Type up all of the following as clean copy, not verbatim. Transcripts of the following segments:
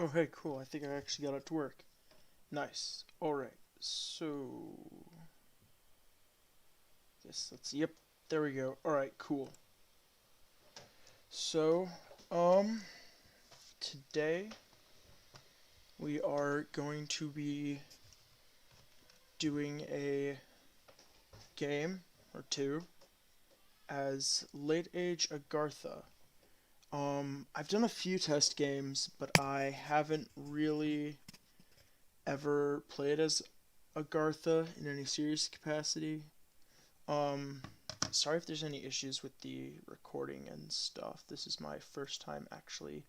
Oh, hey, cool. I think I actually got it to work. Nice. Alright, so. Yep, there we go. Alright, cool. So, um, today we are going to be doing a game or two as Late Age Agartha. I've done a few test games, but I haven't really ever played as Agartha in any serious capacity. Um, Sorry if there's any issues with the recording and stuff. This is my first time actually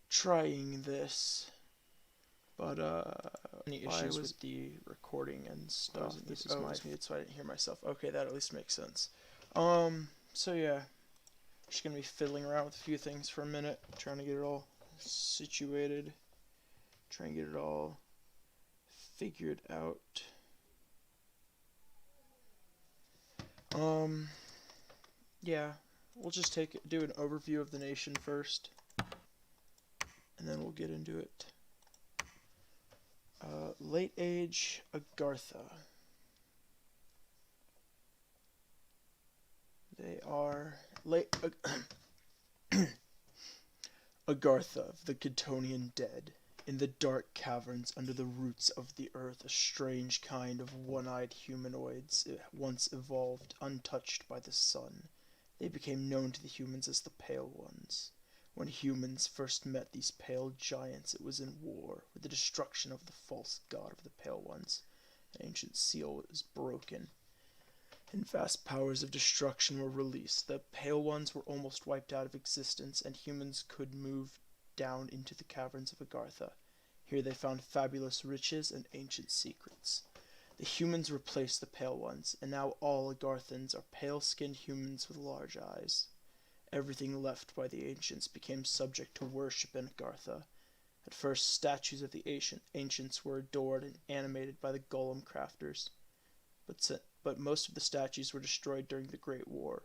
trying this. But any issues with the recording and stuff. This is my muted, so I didn't hear myself. Okay, that at least makes sense. So yeah, just gonna be fiddling around with a few things for a minute, trying to get it all situated, trying to get it all figured out. Yeah, we'll just do an overview of the nation first, and then we'll get into it. Late Age Agartha. They are late Agartha of the Kthonian dead. In the dark caverns under the roots of the earth, a strange kind of one-eyed humanoids once evolved, untouched by the sun. They became known to the humans as the Pale Ones. When humans first met these pale giants, it was in war, with the destruction of the false god of the Pale Ones. An ancient seal was broken, and vast powers of destruction were released. The Pale Ones were almost wiped out of existence, and humans could move down into the caverns of Agartha. Here they found fabulous riches and ancient secrets. The humans replaced the Pale Ones, and now all Agarthans are pale-skinned humans with large eyes. Everything left by the ancients became subject to worship in Agartha. At first, statues of the ancients were adored and animated by the golem crafters, but most of the statues were destroyed during the Great War,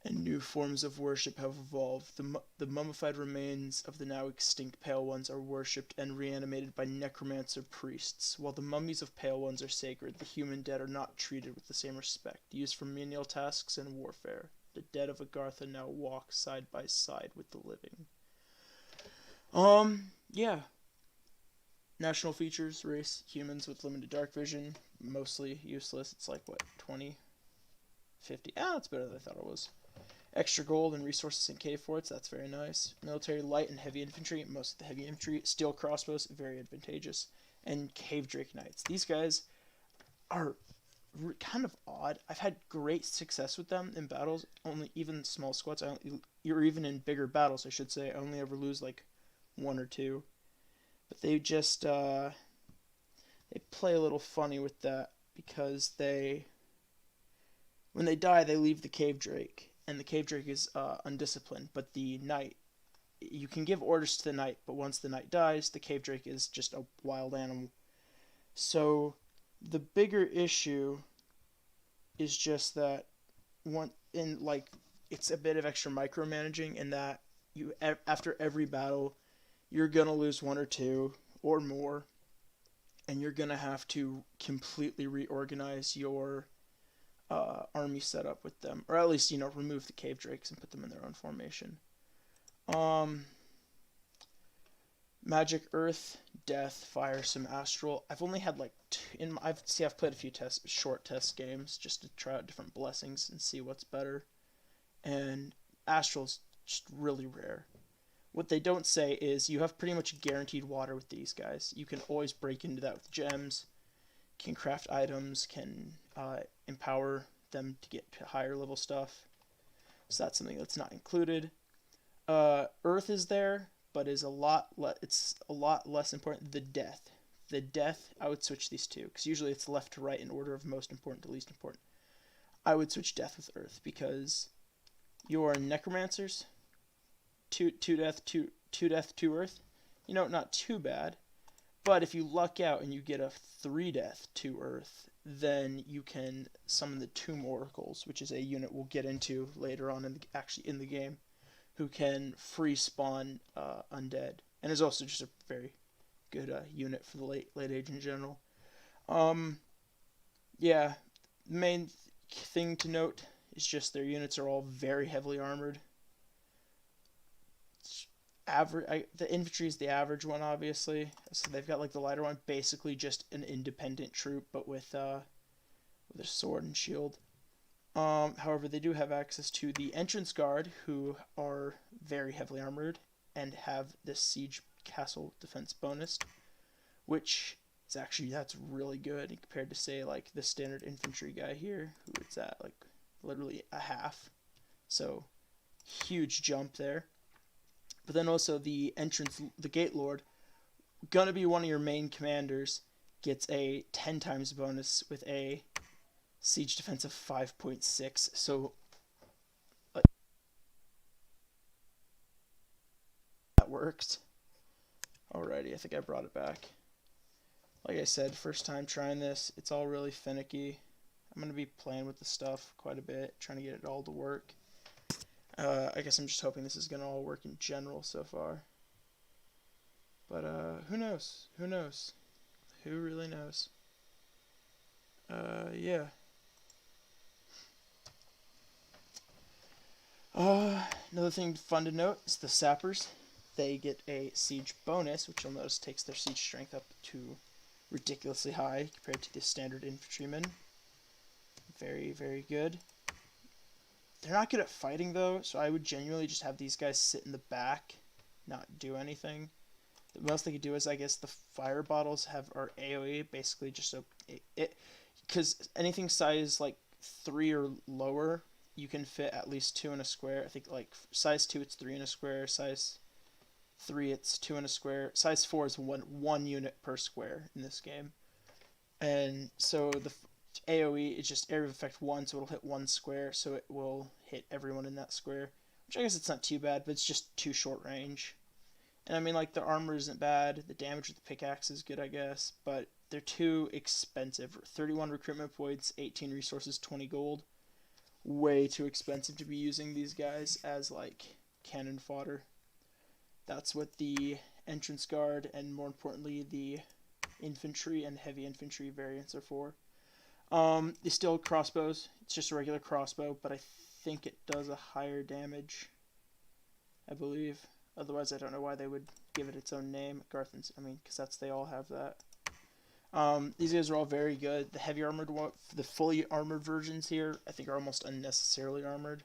and new forms of worship have evolved. The mummified remains of the now extinct Pale Ones are worshipped and reanimated by necromancer priests. While the mummies of Pale Ones are sacred, the human dead are not treated with the same respect, used for menial tasks and warfare. The dead of Agartha now walk side by side with the living. Yeah. National features: race, humans with limited dark vision, mostly useless. It's like, what, 20? 50? That's better than I thought it was. Extra gold and resources in cave forts, that's very nice. Military light and heavy infantry, most of the heavy infantry. Steel crossbows, very advantageous. And cave drake knights. These guys are kind of odd. I've had great success with them in battles, only even small squads, or even in bigger battles, I should say. I only ever lose like one or two. But they just, they play a little funny with that, because when they die, they leave the cave drake. And the cave drake is undisciplined, but the knight, you can give orders to the knight, but once the knight dies, the cave drake is just a wild animal. So the bigger issue is just that it's a bit of extra micromanaging in that after every battle, you're gonna lose one or two or more, and you're gonna have to completely reorganize your army setup with them, or at least remove the cave drakes and put them in their own formation. Magic, earth, death, fire, some astral. I've only had like I've played a few short test games just to try out different blessings and see what's better. And astral's just really rare. What they don't say is you have pretty much guaranteed water with these guys. You can always break into that with gems, can craft items, can empower them to get to higher level stuff. So that's something that's not included. Earth is there, but it's a lot less important. The death, I would switch these two, because usually it's left to right in order of most important to least important. I would switch death with earth, because your necromancers, two death, two earth, not too bad. But if you luck out and you get a 3 death, 2 earth, then you can summon the Tomb Oracles, which is a unit we'll get into later on in the game, who can free spawn undead, and is also just a very good unit for the late age in general. Um, yeah, the main thing to note is just their units are all very heavily armored. The infantry is the average one, obviously. So they've got like the lighter one, basically just an independent troop, but with a sword and shield. However, they do have access to the entrance guard, who are very heavily armored and have this siege castle defense bonus, which is actually, that's really good compared to, say, like the standard infantry guy here, who it's at like literally a half. So huge jump there. But then also the gate lord, gonna be one of your main commanders, gets a 10 times bonus with a siege defense of 5.6. So that worked. Alrighty, I think I brought it back. Like I said, first time trying this, it's all really finicky. I'm gonna be playing with the stuff quite a bit, trying to get it all to work. I guess I'm just hoping this is gonna all work in general so far. But who knows? Who knows? Who really knows? Yeah. Another thing fun to note is the sappers. They get a siege bonus, which you'll notice takes their siege strength up to ridiculously high compared to the standard infantrymen. Very, very good. They're not good at fighting, though, so I would genuinely just have these guys sit in the back, not do anything. The most they could do is, I guess, the fire bottles are AoE, basically just so because anything size like 3 or lower, you can fit at least 2 in a square. I think like size 2 it's 3 in a square, size 3 it's 2 in a square, size 4 is one unit per square in this game. And so the AoE is just area of effect 1, so it'll hit 1 square, so it will hit everyone in that square, which I guess it's not too bad, but it's just too short range. And I mean, like, the armor isn't bad, the damage with the pickaxe is good, I guess, but they're too expensive. 31 recruitment points, 18 resources, 20 gold. Way too expensive to be using these guys as, like, cannon fodder. That's what the entrance guard and, more importantly, the infantry and heavy infantry variants are for. They still crossbows. It's just a regular crossbow, but I think it does a higher damage, I believe. Otherwise, I don't know why they would give it its own name. Agarthans, I mean, because they all have that. These guys are all very good. The heavy armored the fully armored versions here, I think, are almost unnecessarily armored.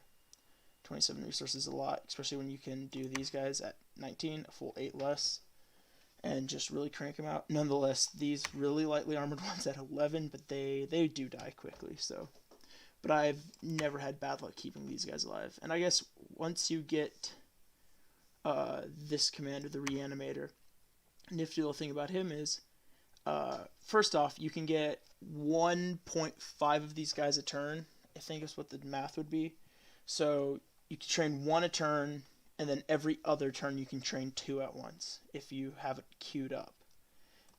27 resources is a lot, especially when you can do these guys at 19, a full 8 less, and just really crank them out. Nonetheless, these really lightly armored ones at 11, but they do die quickly, so. But I've never had bad luck keeping these guys alive. And I guess once you get this commander, the Reanimator, nifty little thing about him is, first off, you can get 1.5 of these guys a turn, I think is what the math would be. So you can train 1 a turn, and then every other turn you can train 2 at once if you have it queued up.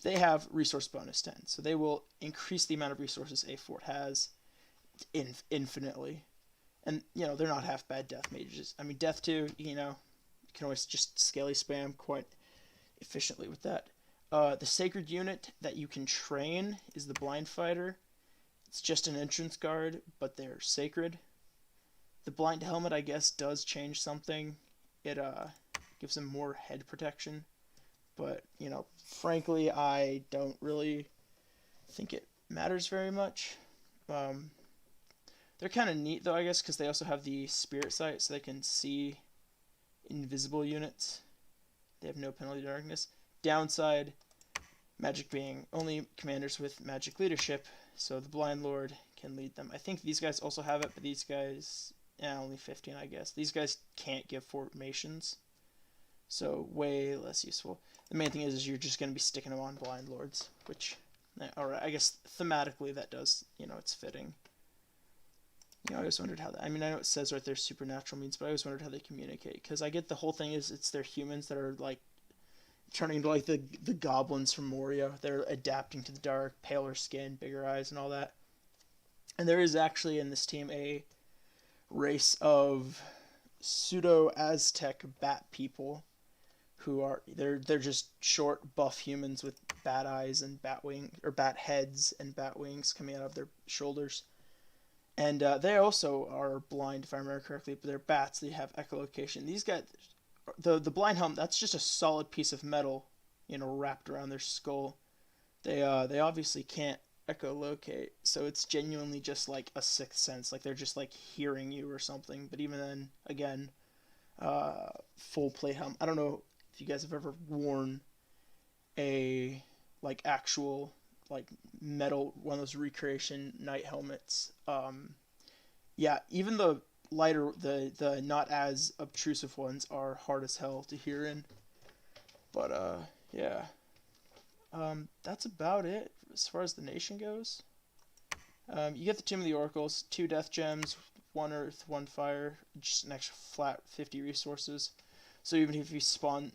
They have resource bonus 10, so they will increase the amount of resources a fort has infinitely. And, you know, they're not half bad death mages. I mean, death 2, you know, you can always just scaly spam quite efficiently with that. The sacred unit that you can train is the blind fighter. It's just an entrance guard, but they're sacred. The blind helmet, I guess, does change something. It gives them more head protection. But, you know, frankly, I don't really think it matters very much. They're kind of neat, though, I guess, because they also have the spirit sight, so they can see invisible units. They have no penalty to darkness. Downside, magic being only commanders with magic leadership, so the blind lord can lead them. I think these guys also have it, but these guys, only 15, I guess. These guys can't give formations, so way less useful. The main thing is you're just going to be sticking them on blind lords, which, alright, I guess thematically that does, you know, it's fitting. You know, I always wondered how that, I mean, I know it says right there supernatural means, but I always wondered how they communicate, because I get the whole thing is it's their humans that are, like, turning into, like, the goblins from Moria. They're adapting to the dark, paler skin, bigger eyes, and all that. And there is actually in this team a race of pseudo Aztec bat people who are they're just short buff humans with bat eyes and bat wing or bat heads and bat wings coming out of their shoulders. And they also are blind, if I remember correctly, but they're bats. They have echolocation. These guys, the blind helm, that's just a solid piece of metal, wrapped around their skull. They obviously can't echolocate, so it's genuinely just like a sixth sense, like they're just like hearing you or something. But even then, again, full plate helm. I don't know if you guys have ever worn a like actual like metal one of those recreation night helmets. Yeah, even the lighter the not as obtrusive ones are hard as hell to hear in. But yeah. That's about it as far as the nation goes. You get the Tomb of the Oracles, 2 death gems, 1 earth, 1 fire, just an extra flat 50 resources. So even if you spawn,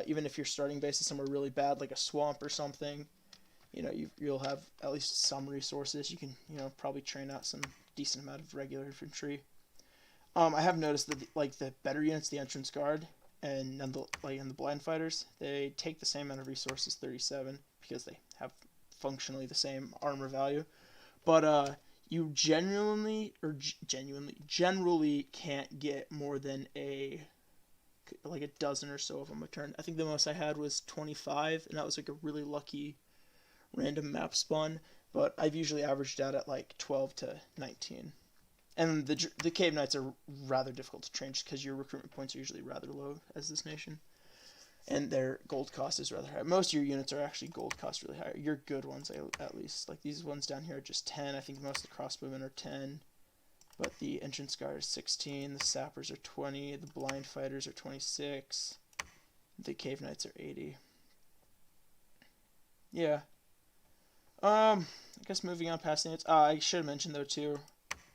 even if your starting base is somewhere really bad, like a swamp or something, you'll have at least some resources. You can, probably train out some decent amount of regular infantry. I have noticed that the better units, the entrance guard, and the blind fighters, they take the same amount of resources, 37, because they have functionally the same armor value. But you generally can't get more than a dozen or so of them a turn. I think the most I had was 25, and that was like a really lucky random map spawn. But I've usually averaged out at like 12 to 19. And the cave knights are rather difficult to train just because your recruitment points are usually rather low as this nation. And their gold cost is rather high. Most of your units are actually gold cost really high. Your good ones, at least. Like these ones down here are just 10. I think most of the crossbowmen are 10. But the entrance guard is 16. The sappers are 20. The blind fighters are 26. The cave knights are 80. Yeah. I guess moving on past the units. I should have mentioned though too.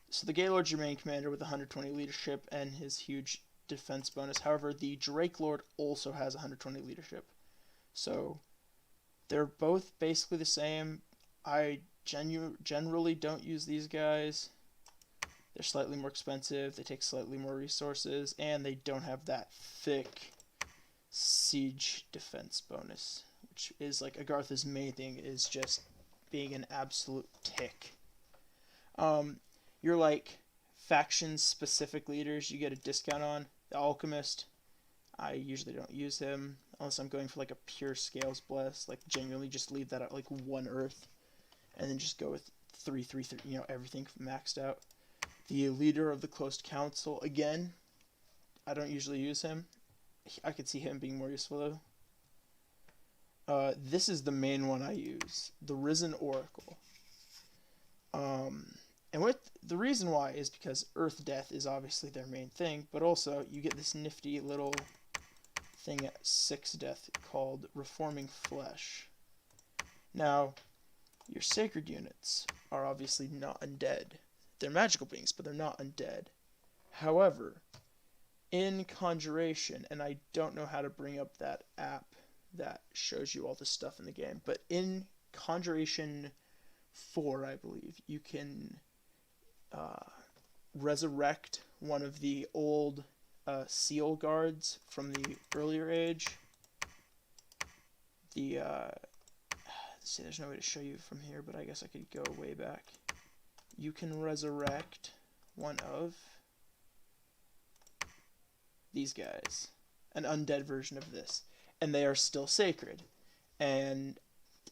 So the Gaylord's your main commander with 120 leadership and his huge defense bonus. However, the Drake Lord also has 120 leadership. So they're both basically the same. I generally don't use these guys. They're slightly more expensive, they take slightly more resources, and they don't have that thick siege defense bonus, which is like Agartha's main thing is just being an absolute tick. Your like faction-specific leaders you get a discount on. The Alchemist, I usually don't use him unless I'm going for like a pure Scales Bless. Like genuinely just leave that at like 1 Earth, and then just go with 3, everything maxed out. The leader of the Closed Council, again, I don't usually use him. I could see him being more useful though. This is the main one I use, the Risen Oracle. And the reason why is because Earth Death is obviously their main thing, but also you get this nifty little thing at 6 death called Reforming Flesh. Now, your sacred units are obviously not undead. They're magical beings, but they're not undead. However, in Conjuration, and I don't know how to bring up that app that shows you all the stuff in the game, but in Conjuration 4, I believe, you can resurrect one of the old seal guards from the earlier age. See, there's no way to show you from here, but I guess I could go way back. You can resurrect one of these guys, an undead version of this, and they are still sacred. And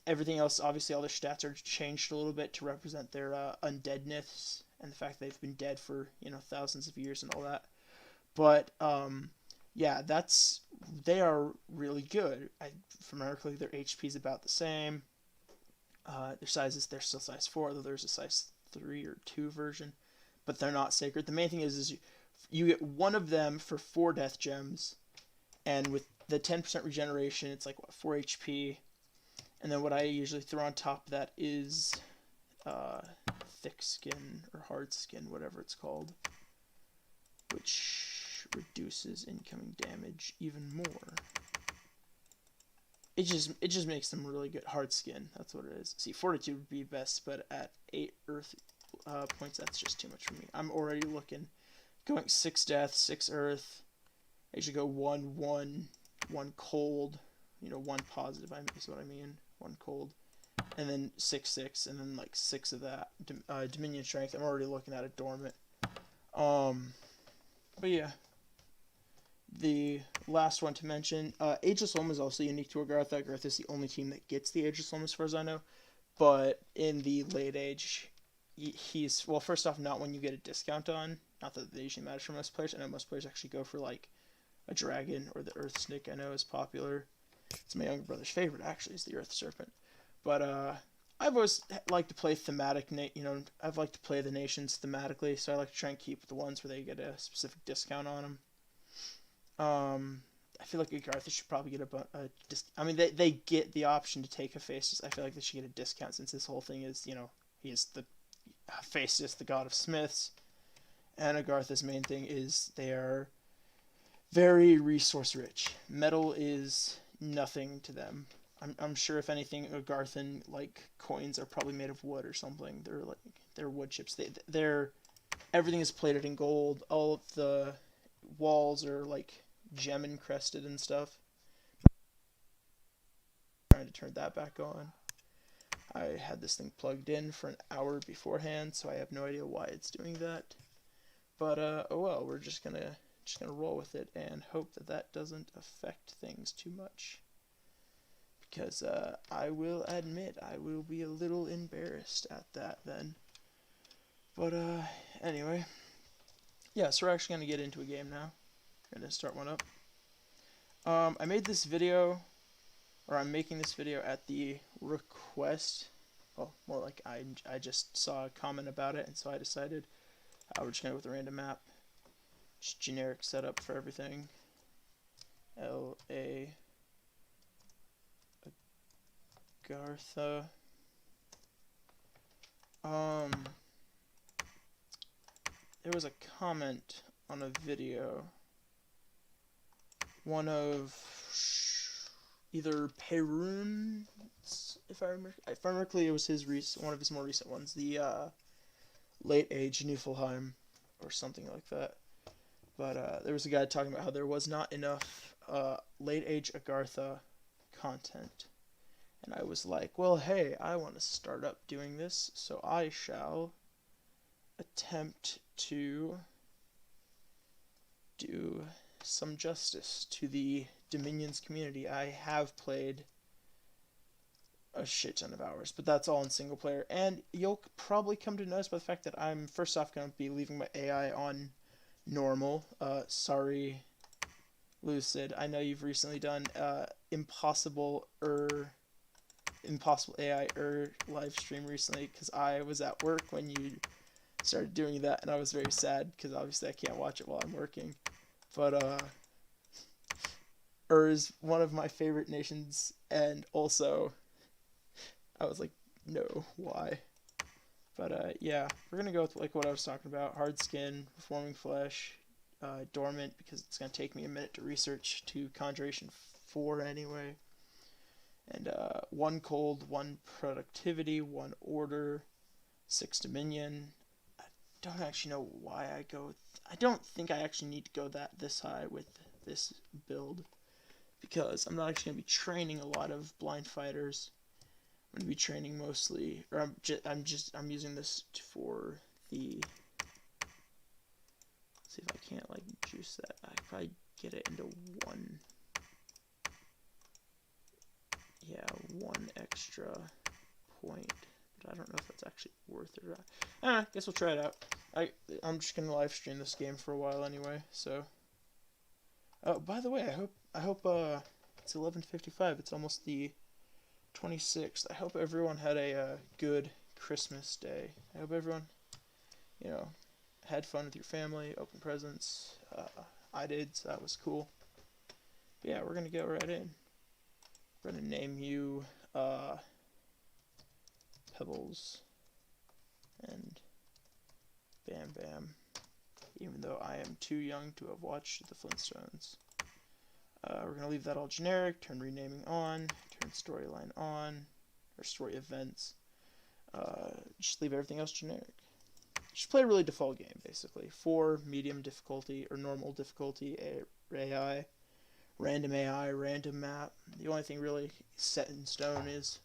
everything else, obviously all their stats are changed a little bit to represent their undeadness and the fact they've been dead for, thousands of years and all that. But, yeah, they are really good. From my recall, their HP is about the same. Their sizes, they're still size 4, although there's a size 3 or 2 version. But they're not sacred. The main thing is you get one of them for 4 death gems, and with the 10% regeneration, it's like, 4 HP. And then what I usually throw on top of that is thick skin or hard skin, whatever it's called, which reduces incoming damage even more. It just makes them really good. Hard skin, that's what it is. See, fortitude would be best, but at 8 earth points, that's just too much for me. I'm already looking going 6 death, 6 earth. I should go 1 1, 1 cold, 1 positive, is what I mean. 1 cold. And then 6 6, and then like 6 of that. Dominion strength. I'm already looking at it dormant. But yeah. The last one to mention, Ageless Loam is also unique to Agartha. Agartha is the only team that gets the Ageless Loam as far as I know. But in the late age, he's, well, first off, not one you get a discount on. Not that they usually matters for most players. I know most players actually go for like a dragon or the Earth Snake. I know is popular. It's my younger brother's favorite, actually, is the Earth Serpent. But I've always liked to play thematic, I've liked to play the nations thematically, so I like to try and keep the ones where they get a specific discount on them. I feel like Agartha should probably get I mean, they get the option to take Hephaestus. I feel like they should get a discount since this whole thing is, he's the Hephaestus, the god of smiths, and Agartha's main thing is they are very resource rich. Metal is nothing to them. I'm sure if anything, Agarthan like coins are probably made of wood or something. They're wood chips. They're everything is plated in gold. All of the walls are like gem encrusted and stuff. Trying to turn that back on. I had this thing plugged in for an hour beforehand, so I have no idea why it's doing that. But oh well, we're just gonna roll with it and hope that that doesn't affect things too much. Because I will admit I will be a little embarrassed at that then. But anyway, yeah. So we're actually gonna get into a game now. I'm gonna start one up. I made this video, or I'm making this video at the request. Well, more like I just saw a comment about it, and so I decided we're just gonna go with a random map. Just generic setup for everything. L.A. Agartha. There was a comment on a video. One of either Perun, if I remember correctly, it was one of his more recent ones. The late age Niflheim or something like that. But there was a guy talking about how there was not enough late age Agartha content. And I was like, well, hey, I want to start up doing this, so I shall attempt to do some justice to the Dominions community. I have played a shit ton of hours, but that's all in single player. And you'll probably come to notice by the fact that I'm first off going to be leaving my AI on normal. Sorry, Lucid. I know you've recently done Impossible AI live stream recently because I was at work when you started doing that, and I was very sad because obviously I can't watch it while I'm working. But is one of my favorite nations, and also I was like, no, why? But yeah, we're gonna go with like what I was talking about: hard skin, reforming flesh, dormant, because it's gonna take me a minute to research to Conjuration 4 anyway. And 1 cold, 1 productivity, 1 order, 6 dominion. I don't actually know why I go. I don't think I actually need to go this high with this build, because I'm not actually gonna be training a lot of blind fighters. I'm gonna be training mostly, or I'm using this for the. See if I can't like juice that. I could probably get it into 1. Yeah, 1 extra point, but I don't know if that's actually worth it or not. I guess we'll try it out. I'm just gonna live stream this game for a while anyway. So, by the way, I hope it's 11:55. It's almost the 26th. I hope everyone had a good Christmas day. I hope everyone, had fun with your family, opened presents. I did, so that was cool. But yeah, we're gonna go right in. We're gonna name you Pebbles and Bam Bam, even though I am too young to have watched the Flintstones. We're gonna leave that all generic. Turn renaming on. Turn storyline on, or story events. Just leave everything else generic. Just play a really default game, basically. 4 medium difficulty or normal difficulty AI, random map. The only thing really set in stone is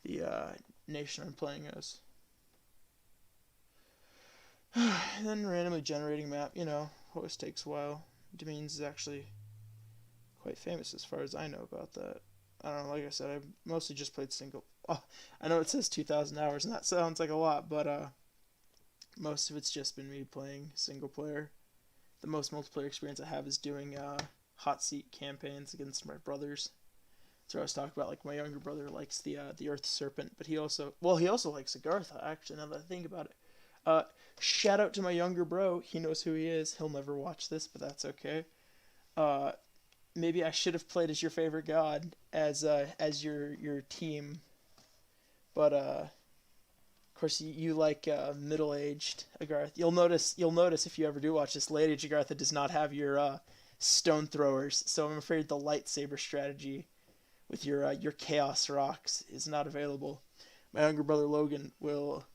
the nation I'm playing as. And then randomly generating map, always takes a while. Domains is actually quite famous as far as I know about that. I don't know, like I said, I've mostly just played single. Oh, I know it says 2,000 hours, and that sounds like a lot, but most of it's just been me playing single player. The most multiplayer experience I have is doing hot seat campaigns against my brothers. So I was talking about, like, my younger brother likes the Earth Serpent, but he also likes Agartha, actually, now that I think about it. Shout out to my younger bro. He knows who he is. He'll never watch this, but that's okay. Maybe I should have played as your favorite god, as your team, but of course you like middle-aged Agartha. You'll notice if you ever do watch this, late-age Agartha does not have your stone throwers, so I'm afraid the lightsaber strategy with your chaos rocks is not available. My younger brother Logan will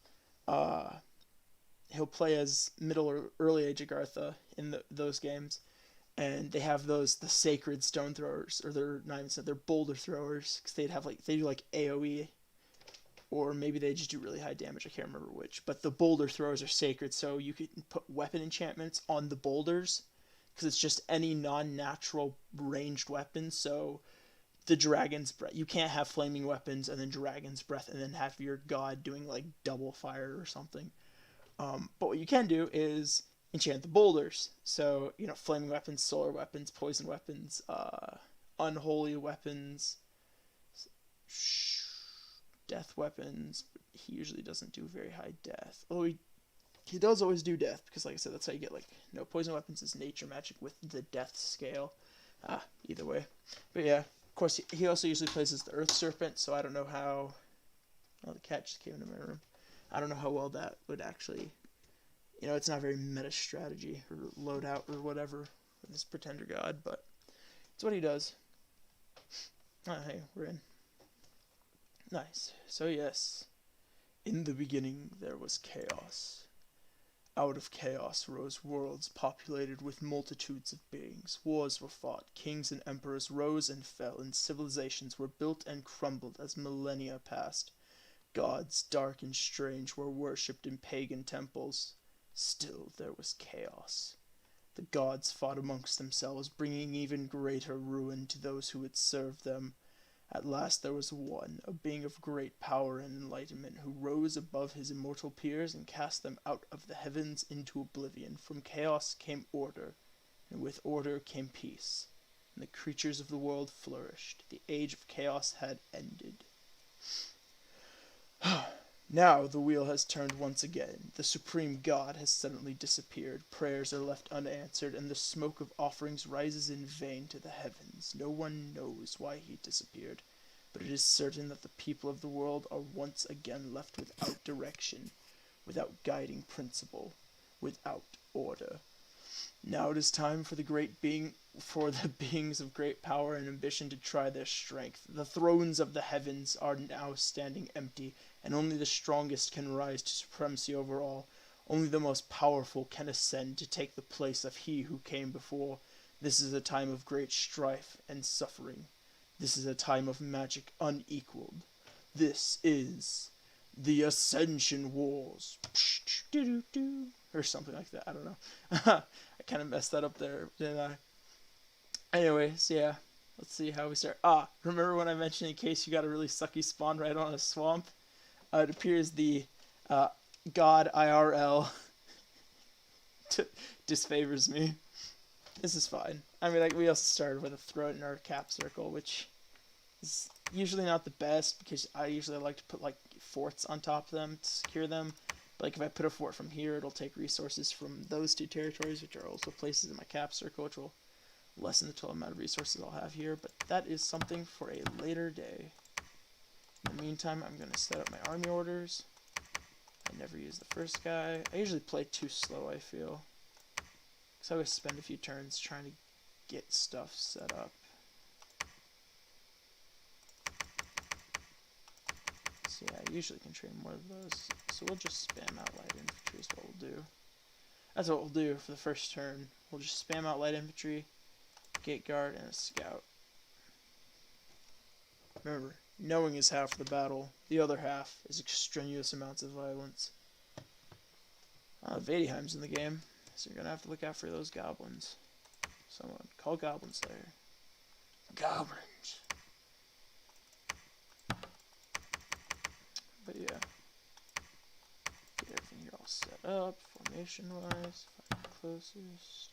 he'll play as middle or early age Agartha in those games, and they have the sacred stone throwers, or they're not even they're boulder throwers, because they do like AOE, or maybe they just do really high damage. I can't remember which, but the boulder throwers are sacred, so you can put weapon enchantments on the boulders, because it's just any non-natural ranged weapon. So the dragon's breath, you can't have flaming weapons and then dragon's breath and then have your god doing like double fire or something. But what you can do is enchant the boulders. So, flaming weapons, solar weapons, poison weapons, unholy weapons, death weapons. But he usually doesn't do very high death. Although he does always do death, because like I said, that's how you get, poison weapons is nature magic with the death scale. Either way. But yeah, of course, he also usually plays as the Earth Serpent, so I don't know how... Oh, the cat just came into my room. I don't know how well that would actually... it's not very meta strategy or loadout or whatever with this pretender god, but it's what he does. Oh, hey, we're in. Nice. So yes, in the beginning there was chaos. Out of chaos rose worlds populated with multitudes of beings. Wars were fought, kings and emperors rose and fell, and civilizations were built and crumbled as millennia passed. Gods, dark and strange, were worshipped in pagan temples. Still there was chaos. The gods fought amongst themselves, bringing even greater ruin to those who would serve them. At last there was one, a being of great power and enlightenment, who rose above his immortal peers and cast them out of the heavens into oblivion. From chaos came order, and with order came peace, and the creatures of the world flourished. The age of chaos had ended. Now the wheel has turned once again. The supreme god has suddenly disappeared. Prayers are left unanswered, and the smoke of offerings rises in vain to the heavens. No one knows why he disappeared, but it is certain that the people of the world are once again left without direction, without guiding principle, without order. Now it is time for the beings of great power and ambition to try their strength. The thrones of the heavens are now standing empty, and only the strongest can rise to supremacy over all. Only the most powerful can ascend to take the place of he who came before. This is a time of great strife and suffering. This is a time of magic unequaled. This is the Ascension Wars. Or something like that. I don't know. I kind of messed that up there, didn't I? Anyways, yeah. Let's see how we start. Remember when I mentioned in case you got a really sucky spawn right on a swamp? It appears the God IRL disfavors me. This is fine. I mean, we also started with a throat in our cap circle, which is usually not the best, because I usually like to put forts on top of them to secure them. But if I put a fort from here, it'll take resources from those two territories, which are also places in my cap circle, which will lessen the total amount of resources I'll have here. But that is something for a later day. In the meantime, I'm going to set up my army orders. I never use the first guy. I usually play too slow, I feel. Because I always spend a few turns trying to get stuff set up. So yeah, I usually can train more of those. So we'll just spam out light infantry is what we'll do. That's what we'll do for the first turn. We'll just spam out light infantry, gate guard, and a scout. Remember, knowing is half the battle. The other half is extraneous amounts of violence. Vadiheim's in the game, so you're going to have to look out for those goblins. Someone, call Goblin Slayer. Goblins! But yeah. Get everything here all set up, formation-wise. Find closest.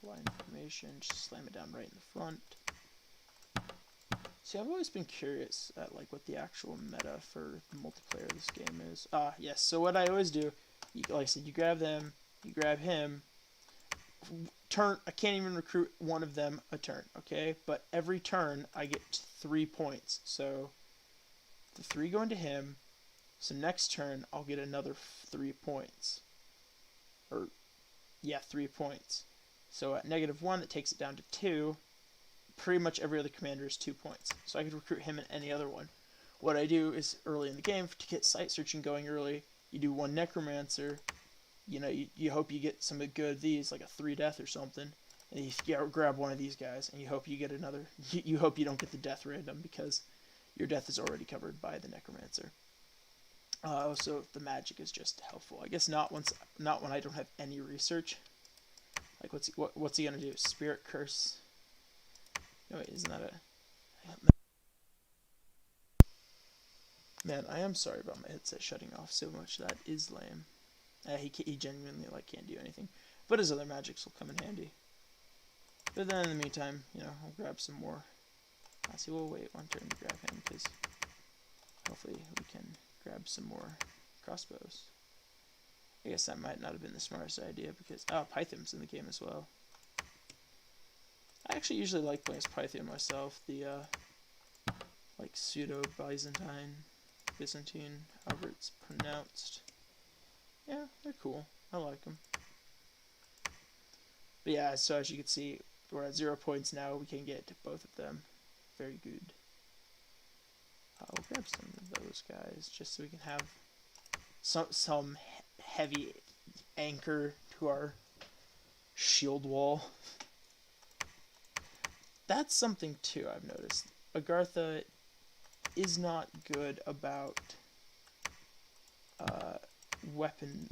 Line formation, just slam it down right in the front. See, I've always been curious at like what the actual meta for the multiplayer of this game is. Yes, so what I always do, like I said, you grab them, you grab him, turn, I can't even recruit one of them a turn, okay? But every turn, I get 3 points. So, the 3 go into him, so next turn, I'll get another 3 points. Or, yeah, 3 points. So at -1, that takes it down to 2. Pretty much every other commander is 2 points. So I could recruit him in any other one. What I do is, early in the game, to get site searching going early, you do 1 necromancer. You know, you hope you get some good of these, like a 3 death or something. And you grab one of these guys, and you hope you get another. You hope you don't get the death random, because your death is already covered by the necromancer. Also, the magic is just helpful. I guess not when I don't have any research. Like, what's he gonna do? Spirit curse. No, wait, isn't that a... Man, I am sorry about my headset shutting off so much. That is lame. He genuinely, like, can't do anything. But his other magics will come in handy. But then, in the meantime, you know, I'll grab some more. See, we'll wait 1 turn to grab him, because hopefully we can grab some more crossbows. I guess that might not have been the smartest idea, because... Oh, Pythium's in the game as well. I actually usually like playing as Pythium myself, the, like, pseudo-Byzantine, however it's pronounced. Yeah, they're cool. I like them. But yeah, so as you can see, we're at 0 points now. We can get both of them. Very good. We'll grab some of those guys, just so we can have some heavy anchor to our shield wall. That's something too I've noticed. Agartha is not good about weaponry,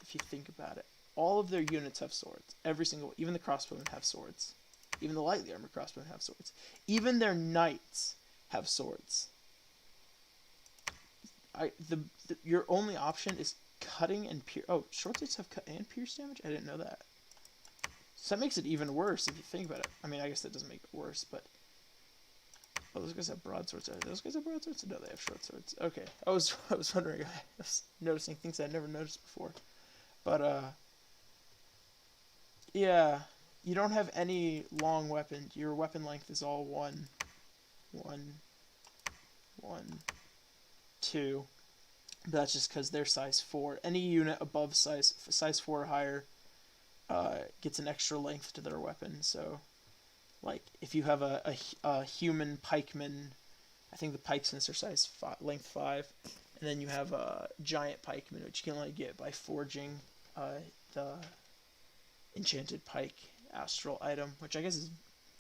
if you think about it. All of their units have swords. Every single, even the crossbowmen have swords. Even the lightly armored crossbowmen have swords. Even their knights have swords. Your only option is cutting and pierce. Oh, short swords have cut and pierce damage? I didn't know that. So that makes it even worse if you think about it. I mean, I guess that doesn't make it worse, but... Oh, those guys have broadswords. Those guys have broadswords? No, they have short swords. Okay. I was wondering. I was noticing things I'd never noticed before. But, yeah. You don't have any long weapon. Your weapon length is all 1, 2. But that's just because they're size 4. Any unit above size 4 or higher gets an extra length to their weapon. So, like, if you have a human pikeman, I think the pikesmiths are size length 5, and then you have a giant pikeman, which you can only get by forging the enchanted pike astral item, which I guess is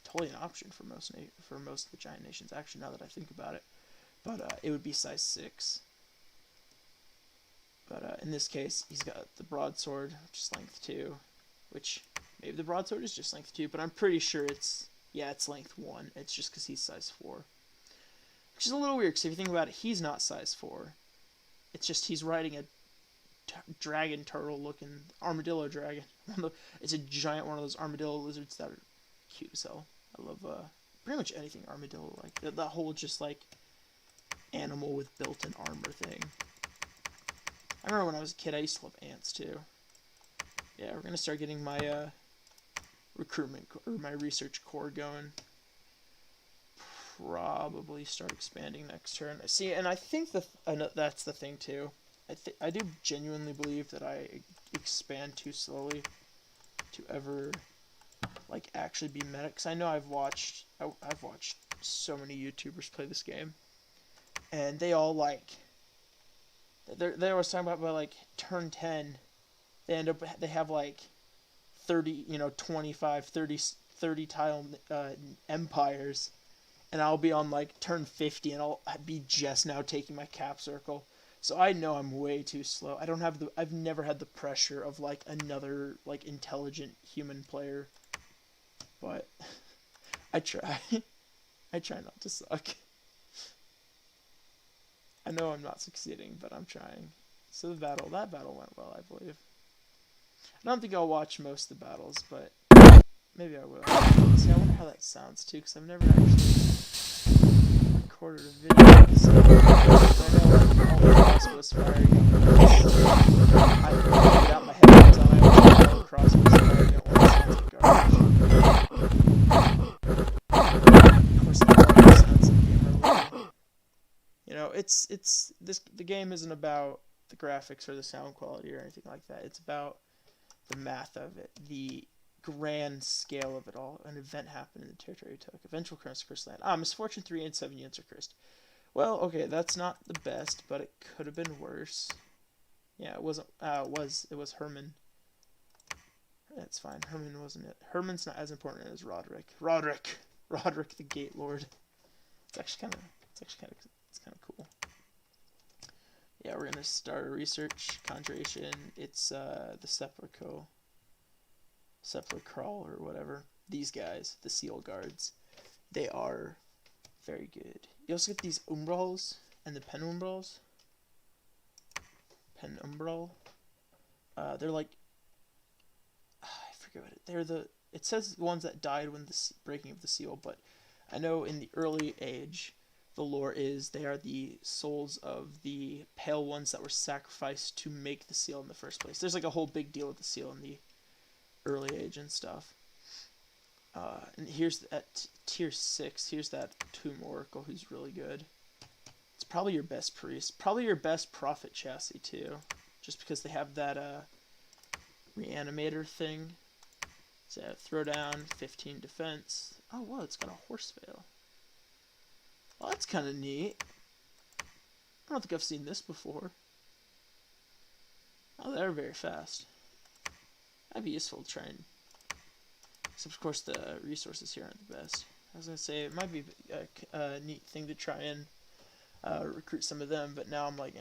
totally an option for most of the giant nations. Actually, now that I think about it, but it would be size 6. But in this case, he's got the broadsword, which is length 2, which maybe the broadsword is just length 2, but I'm pretty sure it's length 1. It's just because he's size 4. Which is a little weird, because if you think about it, he's not size 4. It's just he's riding a dragon turtle-looking armadillo dragon. It's a giant one of those armadillo lizards that are cute as hell. I love pretty much anything armadillo-like. That whole just, like, animal with built-in armor thing. I remember when I was a kid, I used to love ants, too. Yeah, we're going to start getting my recruitment, or my research core going. Probably start expanding next turn. See, and I think that's the thing, too. I do genuinely believe that I expand too slowly to ever, like, actually be meta. Because I know I've watched so many YouTubers play this game, and they all like they always talking about by like turn 10, they have like 30, 25, 30 tile empires, and I'll be on like turn 50 and I'll be just now taking my cap circle. So I know I'm way too slow. I've never had the pressure of like another like intelligent human player. But I try. I try not to suck. I know I'm not succeeding, but I'm trying. So that battle went well, I believe. I don't think I'll watch most of the battles, but maybe I will. See, I wonder how that sounds too, because I've never actually recorded a video. So I know like all the crossbows firing I without my headphones on, I always know all the crossbows firing at once. Sounds like garbage. Of course, the garbage sounds in the game are low. You know, the game isn't about the graphics or the sound quality or anything like that. It's about the math of it, the grand scale of it all. An event happened in the territory you took. Eventual curse cursed land. Misfortune 3 and 7 units are cursed. Well, okay, that's not the best, but it could have been worse. Yeah, it wasn't. It was Herman. That's fine. Herman wasn't it. Herman's not as important as Roderick. Roderick the Gate Lord. It's kind of cool. Yeah, we're gonna start a research conjuration. It's the Sepulchral or whatever. These guys, the Seal Guards, they are very good. You also get these umbrals and the penumbrals. Penumbral. They're like I forget what it says the ones that died when the breaking of the seal, but I know in the early age, the lore is they are the souls of the pale ones that were sacrificed to make the seal in the first place. There's like a whole big deal with the seal in the early age and stuff. And here's at tier 6, here's that Tomb Oracle who's really good. It's probably your best priest. Probably your best prophet chassis too. Just because they have that reanimator thing. So throw down, 15 defense. Oh wow, it's got a horse veil. Well, that's kind of neat. I don't think I've seen this before. Oh, they're very fast. That'd be useful to try and... Except, of course, the resources here aren't the best. I was going to say, it might be a neat thing to try and recruit some of them, but now I'm like,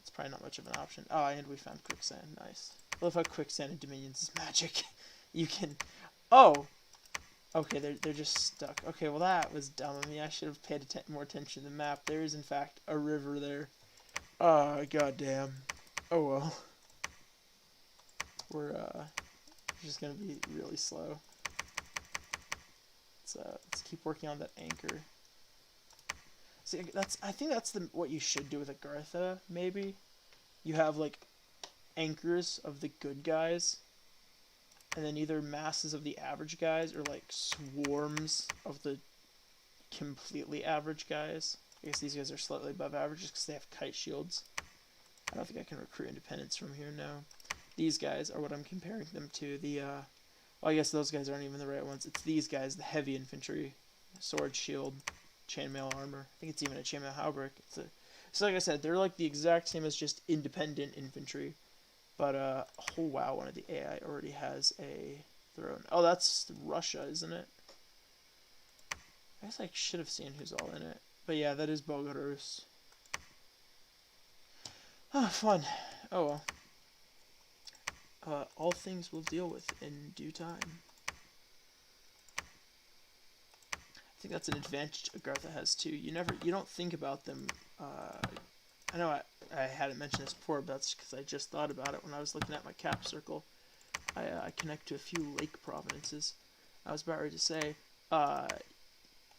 it's probably not much of an option. Oh, and we found quicksand. Nice. I love how quicksand in Dominions is magic. You can... Oh! Okay, they're just stuck. Okay, well that was dumb of me. I should have paid more attention to the map. There is, in fact, a river there. Goddamn. Oh well. We're just gonna be really slow. Let's keep working on that anchor. See, I think that's what you should do with Agartha. Maybe you have like anchors of the good guys, and then either masses of the average guys or like swarms of the completely average guys. I guess these guys are slightly above average just because they have kite shields. I don't think I can recruit independents from here, no. These guys are what I'm comparing them to. Well, I guess those guys aren't even the right ones. It's these guys, the heavy infantry. Sword, shield, chainmail armor. I think it's even a chainmail hauberk. So like I said, they're like the exact same as just independent infantry. But, oh wow, one of the AI already has a throne. Oh, that's Russia, isn't it? I guess I should have seen who's all in it. But yeah, that is Belarus. Oh, fun. Oh well. All things we'll deal with in due time. I think that's an advantage Agartha has too. You don't think about them. I know I hadn't mentioned this before, but that's because I just thought about it when I was looking at my cap circle. I connect to a few lake provinces. I was about ready to say,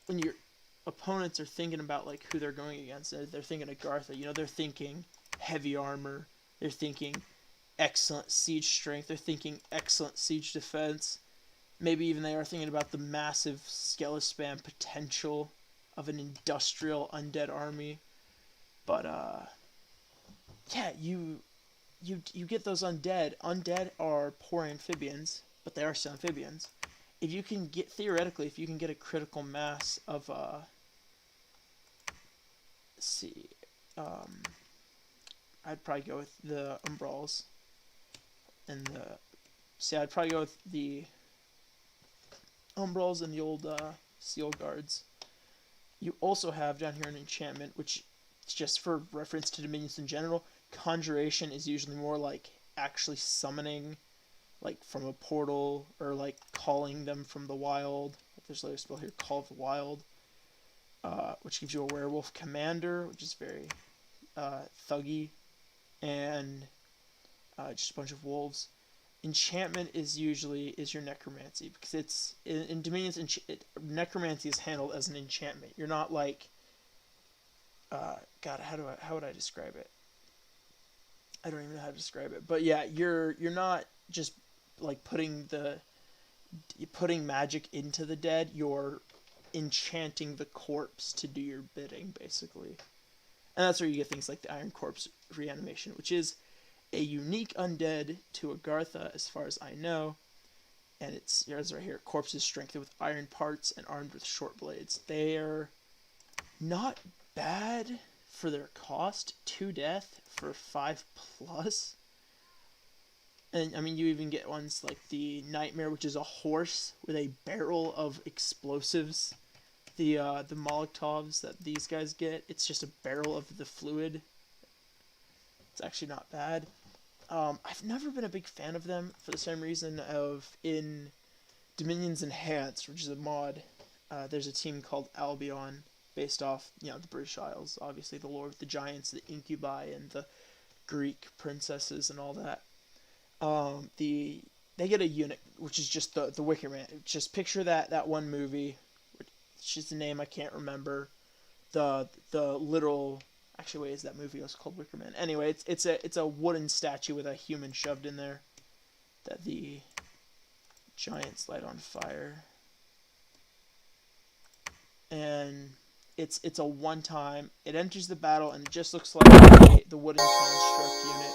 when your opponents are thinking about like who they're going against, they're thinking Agartha. You know, they're thinking heavy armor. They're thinking excellent siege strength. They're thinking excellent siege defense. Maybe even they are thinking about the massive Skelispan potential of an industrial undead army. But yeah, you get those undead. Undead are poor amphibians, but they are still amphibians. If you can get theoretically, if you can get a critical mass of let's see. I'd probably go with the Umbrals. And I'd probably go with the Umbrals and the old Seal Guards. You also have down here an enchantment, which is just for reference to Dominions in general. Conjuration is usually more like actually summoning, like from a portal, or like calling them from the wild. There's another spell here, Call of the Wild, which gives you a Werewolf Commander, which is very thuggy, and just a bunch of wolves. Enchantment is your Necromancy, because it's in Dominions. Necromancy is handled as an enchantment. You're not like, God, how would I describe it? I don't even know how to describe it. But yeah, you're not just like putting magic into the dead. You're enchanting the corpse to do your bidding, basically. And that's where you get things like the Iron Corpse Reanimation, which is a unique undead to Agartha, as far as I know. And it's right here. Corpses strengthened with iron parts and armed with short blades. They're not bad for their cost. 2 death for 5+. And I mean, you even get ones like the Nightmare, which is a horse with a barrel of explosives. The Molotovs that these guys get, it's just a barrel of the fluid. It's actually not bad. I've never been a big fan of them for the same reason of in Dominions Enhanced, which is a mod. There's a team called Albion, based off, the British Isles, obviously the lore of the giants, the incubi, and the Greek princesses and all that. They get a unit, which is just the Wicker Man. Just picture that one movie, which is the name I can't remember. The literal. Actually, wait, is that movie was called Wicker Man? Anyway, it's a wooden statue with a human shoved in there that the giants light on fire, and it's a one-time. It enters the battle and it just looks like the wooden construct unit,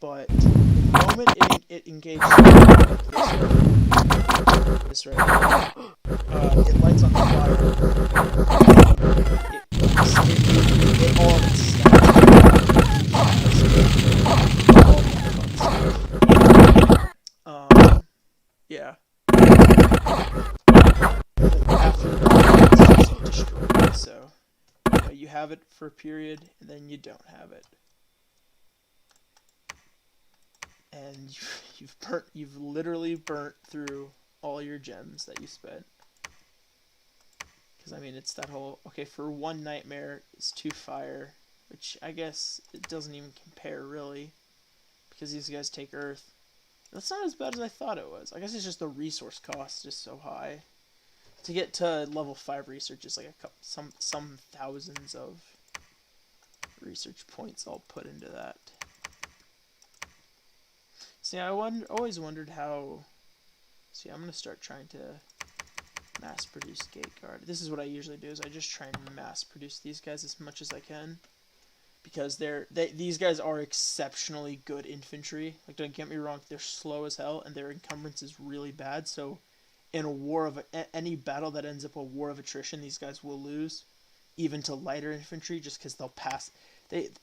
but the moment it engages this right here, it lights on fire. It all of its yeah. After the it's just destroyed. So you have it for a period, and then you don't have it, and you've literally burnt through all your gems that you spent. Because, I mean, it's that whole, okay, for 1 Nightmare, it's 2 fire, which I guess it doesn't even compare, really, because these guys take Earth. That's not as bad as I thought it was. I guess it's just the resource cost is so high. To get to level 5 research is like some thousands of research points I'll put into that. See, I always wondered how... See, I'm going to start trying to mass produce Gate Guard. This is what I usually do, is I just try and mass produce these guys as much as I can, because these guys are exceptionally good infantry. Like, don't get me wrong, they're slow as hell and their encumbrance is really bad. So in a war of any battle that ends up a war of attrition, these guys will lose, even to lighter infantry, just because they'll pass.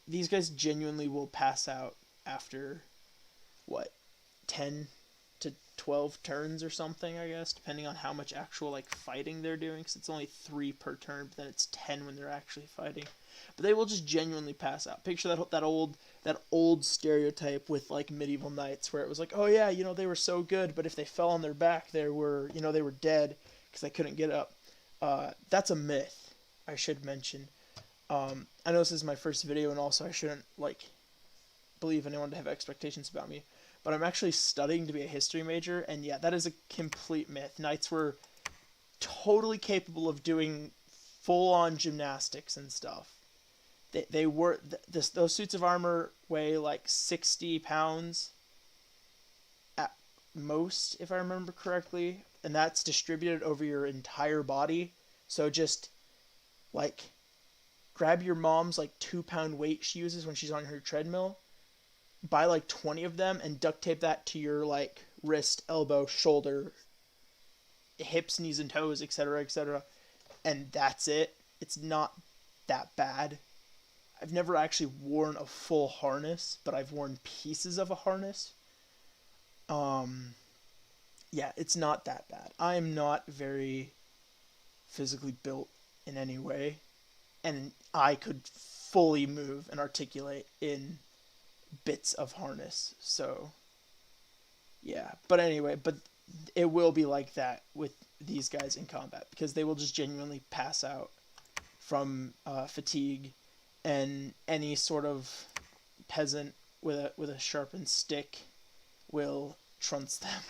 These guys genuinely will pass out after what, 10 to 12 turns or something, I guess, depending on how much actual like fighting they're doing, because it's only 3 per turn, but then it's 10 when they're actually fighting. But they will just genuinely pass out. Picture that old stereotype with like medieval knights, where it was like, oh yeah, they were so good, but if they fell on their back, they were dead because they couldn't get up. That's a myth, I should mention. I know this is my first video, and also I shouldn't believe anyone to have expectations about me, but I'm actually studying to be a history major, and yeah, that is a complete myth. Knights were totally capable of doing full-on gymnastics and stuff. They were those suits of armor weigh like 60 pounds at most, if I remember correctly, and that's distributed over your entire body. So just grab your mom's 2-pound weight she uses when she's on her treadmill, buy 20 of them, and duct tape that to your wrist, elbow, shoulder, hips, knees, and toes, etc., etc., and that's it. It's not that bad. I've never actually worn a full harness, but I've worn pieces of a harness. Um, yeah, it's not that bad. I'm not very physically built in any way, and I could fully move and articulate in bits of harness. So, yeah. But anyway, but it will be like that with these guys in combat because they will just genuinely pass out from fatigue, and any sort of peasant with a sharpened stick will trounce them.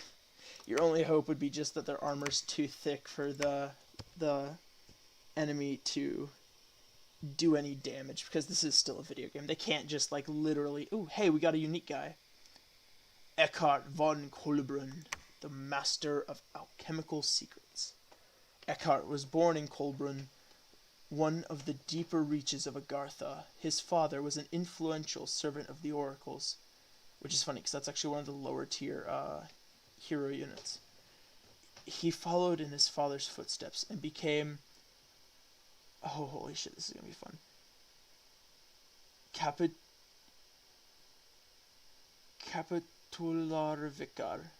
Your only hope would be just that their armor's too thick for the enemy to do any damage, because this is still a video game. They can't just like literally, ooh, hey, we got a unique guy. Eckhart von Kolbrun, the master of alchemical secrets. Eckhart was born in Kolbrun, one of the deeper reaches of Agartha. His father was an influential servant of the oracles, which is funny because that's actually one of the lower tier hero units. He followed in his father's footsteps and became, oh holy shit, this is gonna be fun, Capitular Vicar.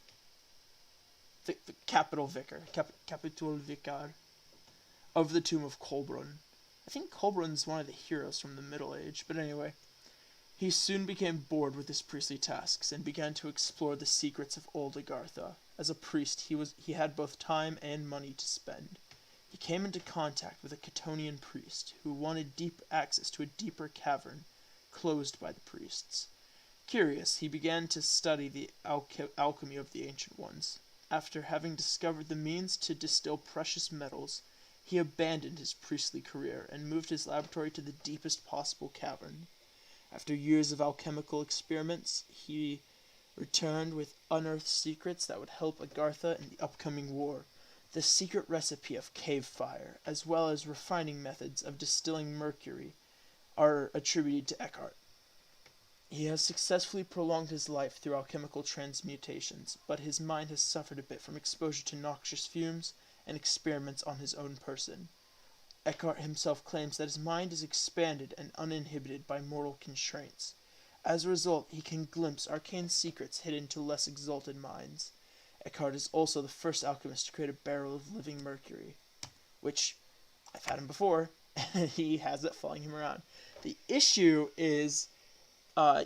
The capital vicar. Capitul Vicar of the tomb of Kolbrun. I think Kolbrun's one of the heroes from the Middle Age, but anyway. He soon became bored with his priestly tasks and began to explore the secrets of old Agartha. As a priest, he had both time and money to spend. He came into contact with a Kthonian priest who wanted deep access to a deeper cavern closed by the priests. Curious, he began to study the alchemy of the Ancient Ones. After having discovered the means to distill precious metals, he abandoned his priestly career and moved his laboratory to the deepest possible cavern. After years of alchemical experiments, he returned with unearthed secrets that would help Agartha in the upcoming war. The secret recipe of cave fire, as well as refining methods of distilling mercury, are attributed to Eckhart. He has successfully prolonged his life through alchemical transmutations, but his mind has suffered a bit from exposure to noxious fumes and experiments on his own person. Eckhart himself claims that his mind is expanded and uninhibited by mortal constraints. As a result, he can glimpse arcane secrets hidden to less exalted minds. Eckhart is also the first alchemist to create a barrel of living mercury, which I've had him before, and he has it following him around. The issue is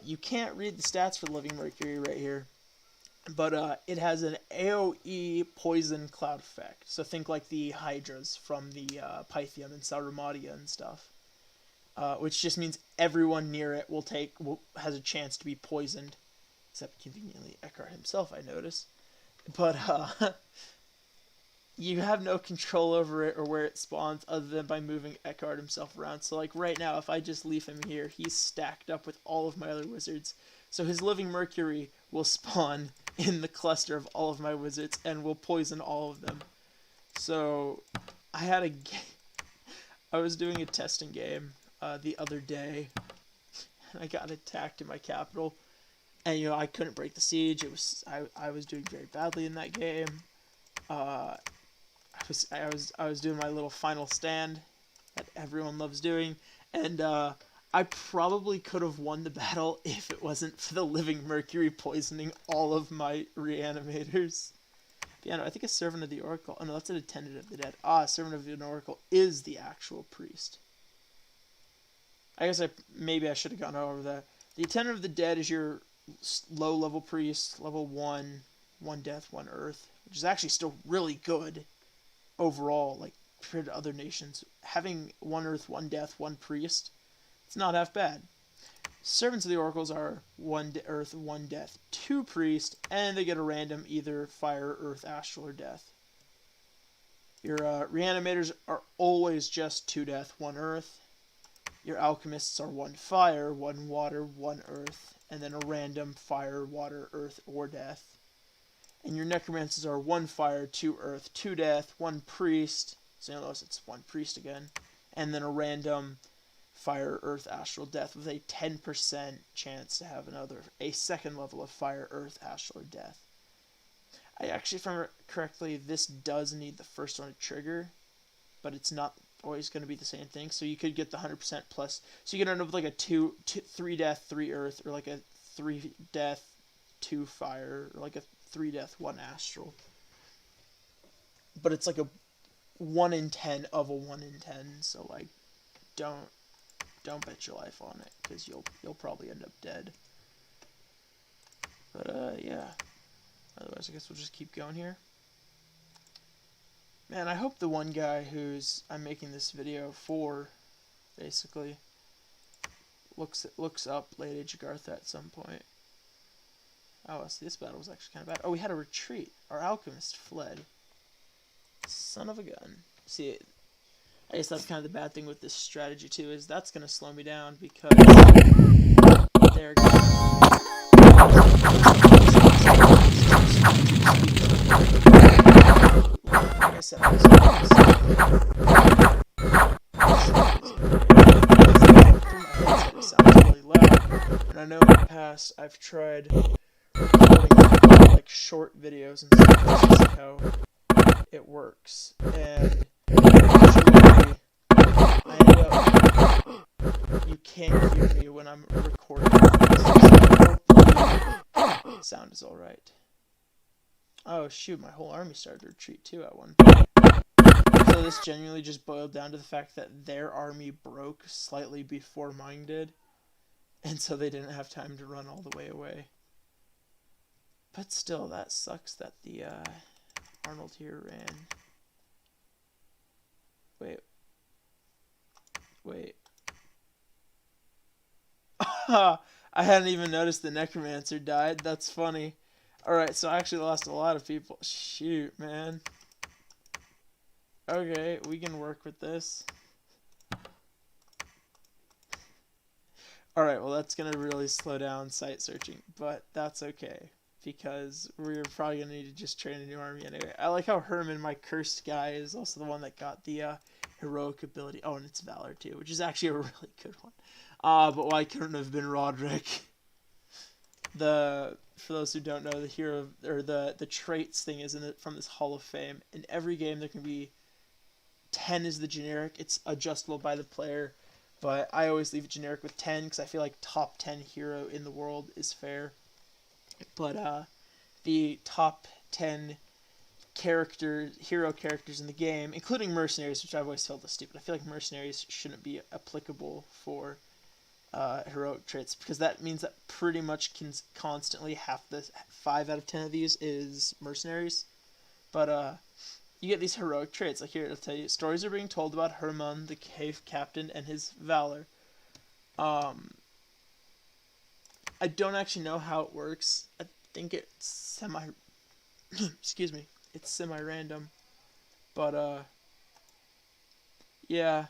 you can't read the stats for the living mercury right here, but it has an AoE poison cloud effect. So think like the Hydras from the Pythium and Sauromatia and stuff, which just means everyone near it has a chance to be poisoned, except conveniently Eckhart himself, I notice. But you have no control over it or where it spawns other than by moving Eckhart himself around. So like right now, if I just leave him here, he's stacked up with all of my other wizards. So his living mercury will spawn in the cluster of all of my wizards and will poison all of them. So I was doing a testing game the other day, and I got attacked in my capital, and I couldn't break the siege. I was doing very badly in that game. I was doing my little final stand that everyone loves doing, and I probably could have won the battle if it wasn't for the living mercury poisoning all of my reanimators. But yeah, I think a servant of the oracle. Oh no, that's an attendant of the dead. A servant of an oracle is the actual priest. I guess maybe I should have gone over that. The attendant of the dead is your low level priest, level 1, 1 death, 1 earth, which is actually still really good overall, like compared to other nations. Having 1 earth, 1 death, 1 priest, it's not half bad. Servants of the oracles are 1 earth, 1 death, 2 priest, and they get a random either fire, earth, astral, or death. Your reanimators are always just 2 death, 1 earth. Your alchemists are 1 fire, 1 water, 1 earth, and then a random fire, water, earth, or death. And your necromancers are 1 fire, 2 earth, 2 death, 1 priest, so you'll notice it's 1 priest again, and then a random fire, earth, astral, death with a 10% chance to have a second level of fire, earth, astral, or death. I actually, if I remember correctly, this does need the first one to trigger, but it's not always going to be the same thing. So you could get the 100% plus. So you could end up with like a 3 death, 3 earth, or like a 3 death, 2 fire, or like a 3 death, 1 astral. But it's like a 1 in 10 of a 1 in 10. So like, don't bet your life on it, because you'll probably end up dead. But yeah. Otherwise, I guess we'll just keep going here. Man, I hope the one guy I'm making this video for, basically, looks up Late Age Agartha at some point. Oh, see, this battle was actually kind of bad. Oh, we had a retreat. Our alchemist fled. Son of a gun. See, I guess that's kind of the bad thing with this strategy, too, is that's going to slow me down, because they're going to... Like I said, it sounds really loud, and I know in the past I've tried recording like short videos and stuff just to see how it works, and usually I end up, you can't hear me when I'm recording, so hopefully sound is alright. Oh shoot, my whole army started to retreat too at one point. So this genuinely just boiled down to the fact that their army broke slightly before mine did, and so they didn't have time to run all the way away. But still, that sucks that the Arnold here ran. Wait. I hadn't even noticed the Necromancer died. That's funny. Alright, so I actually lost a lot of people. Shoot, man. Okay, we can work with this. Alright, well that's going to really slow down site searching, but that's okay, because we're probably going to need to just train a new army anyway. I like how Herman, my cursed guy, is also the one that got the heroic ability. Oh, and it's Valor too, which is actually a really good one. But why couldn't it have been Roderick? For those who don't know, the hero, or the traits thing is from this Hall of Fame. In every game there can be 10 is the generic. It's adjustable by the player, but I always leave it generic with 10 because I feel like top 10 hero in the world is fair. But the top 10 hero characters in the game, including mercenaries, which I've always felt is stupid. I feel like mercenaries shouldn't be applicable for heroic traits, because that means that pretty much constantly 5 out of 10 of these is mercenaries. But you get these heroic traits. Like here, it'll tell you stories are being told about Herman, the cave captain, and his valor. I don't actually know how it works. I think it's excuse me, it's semi-random. But yeah.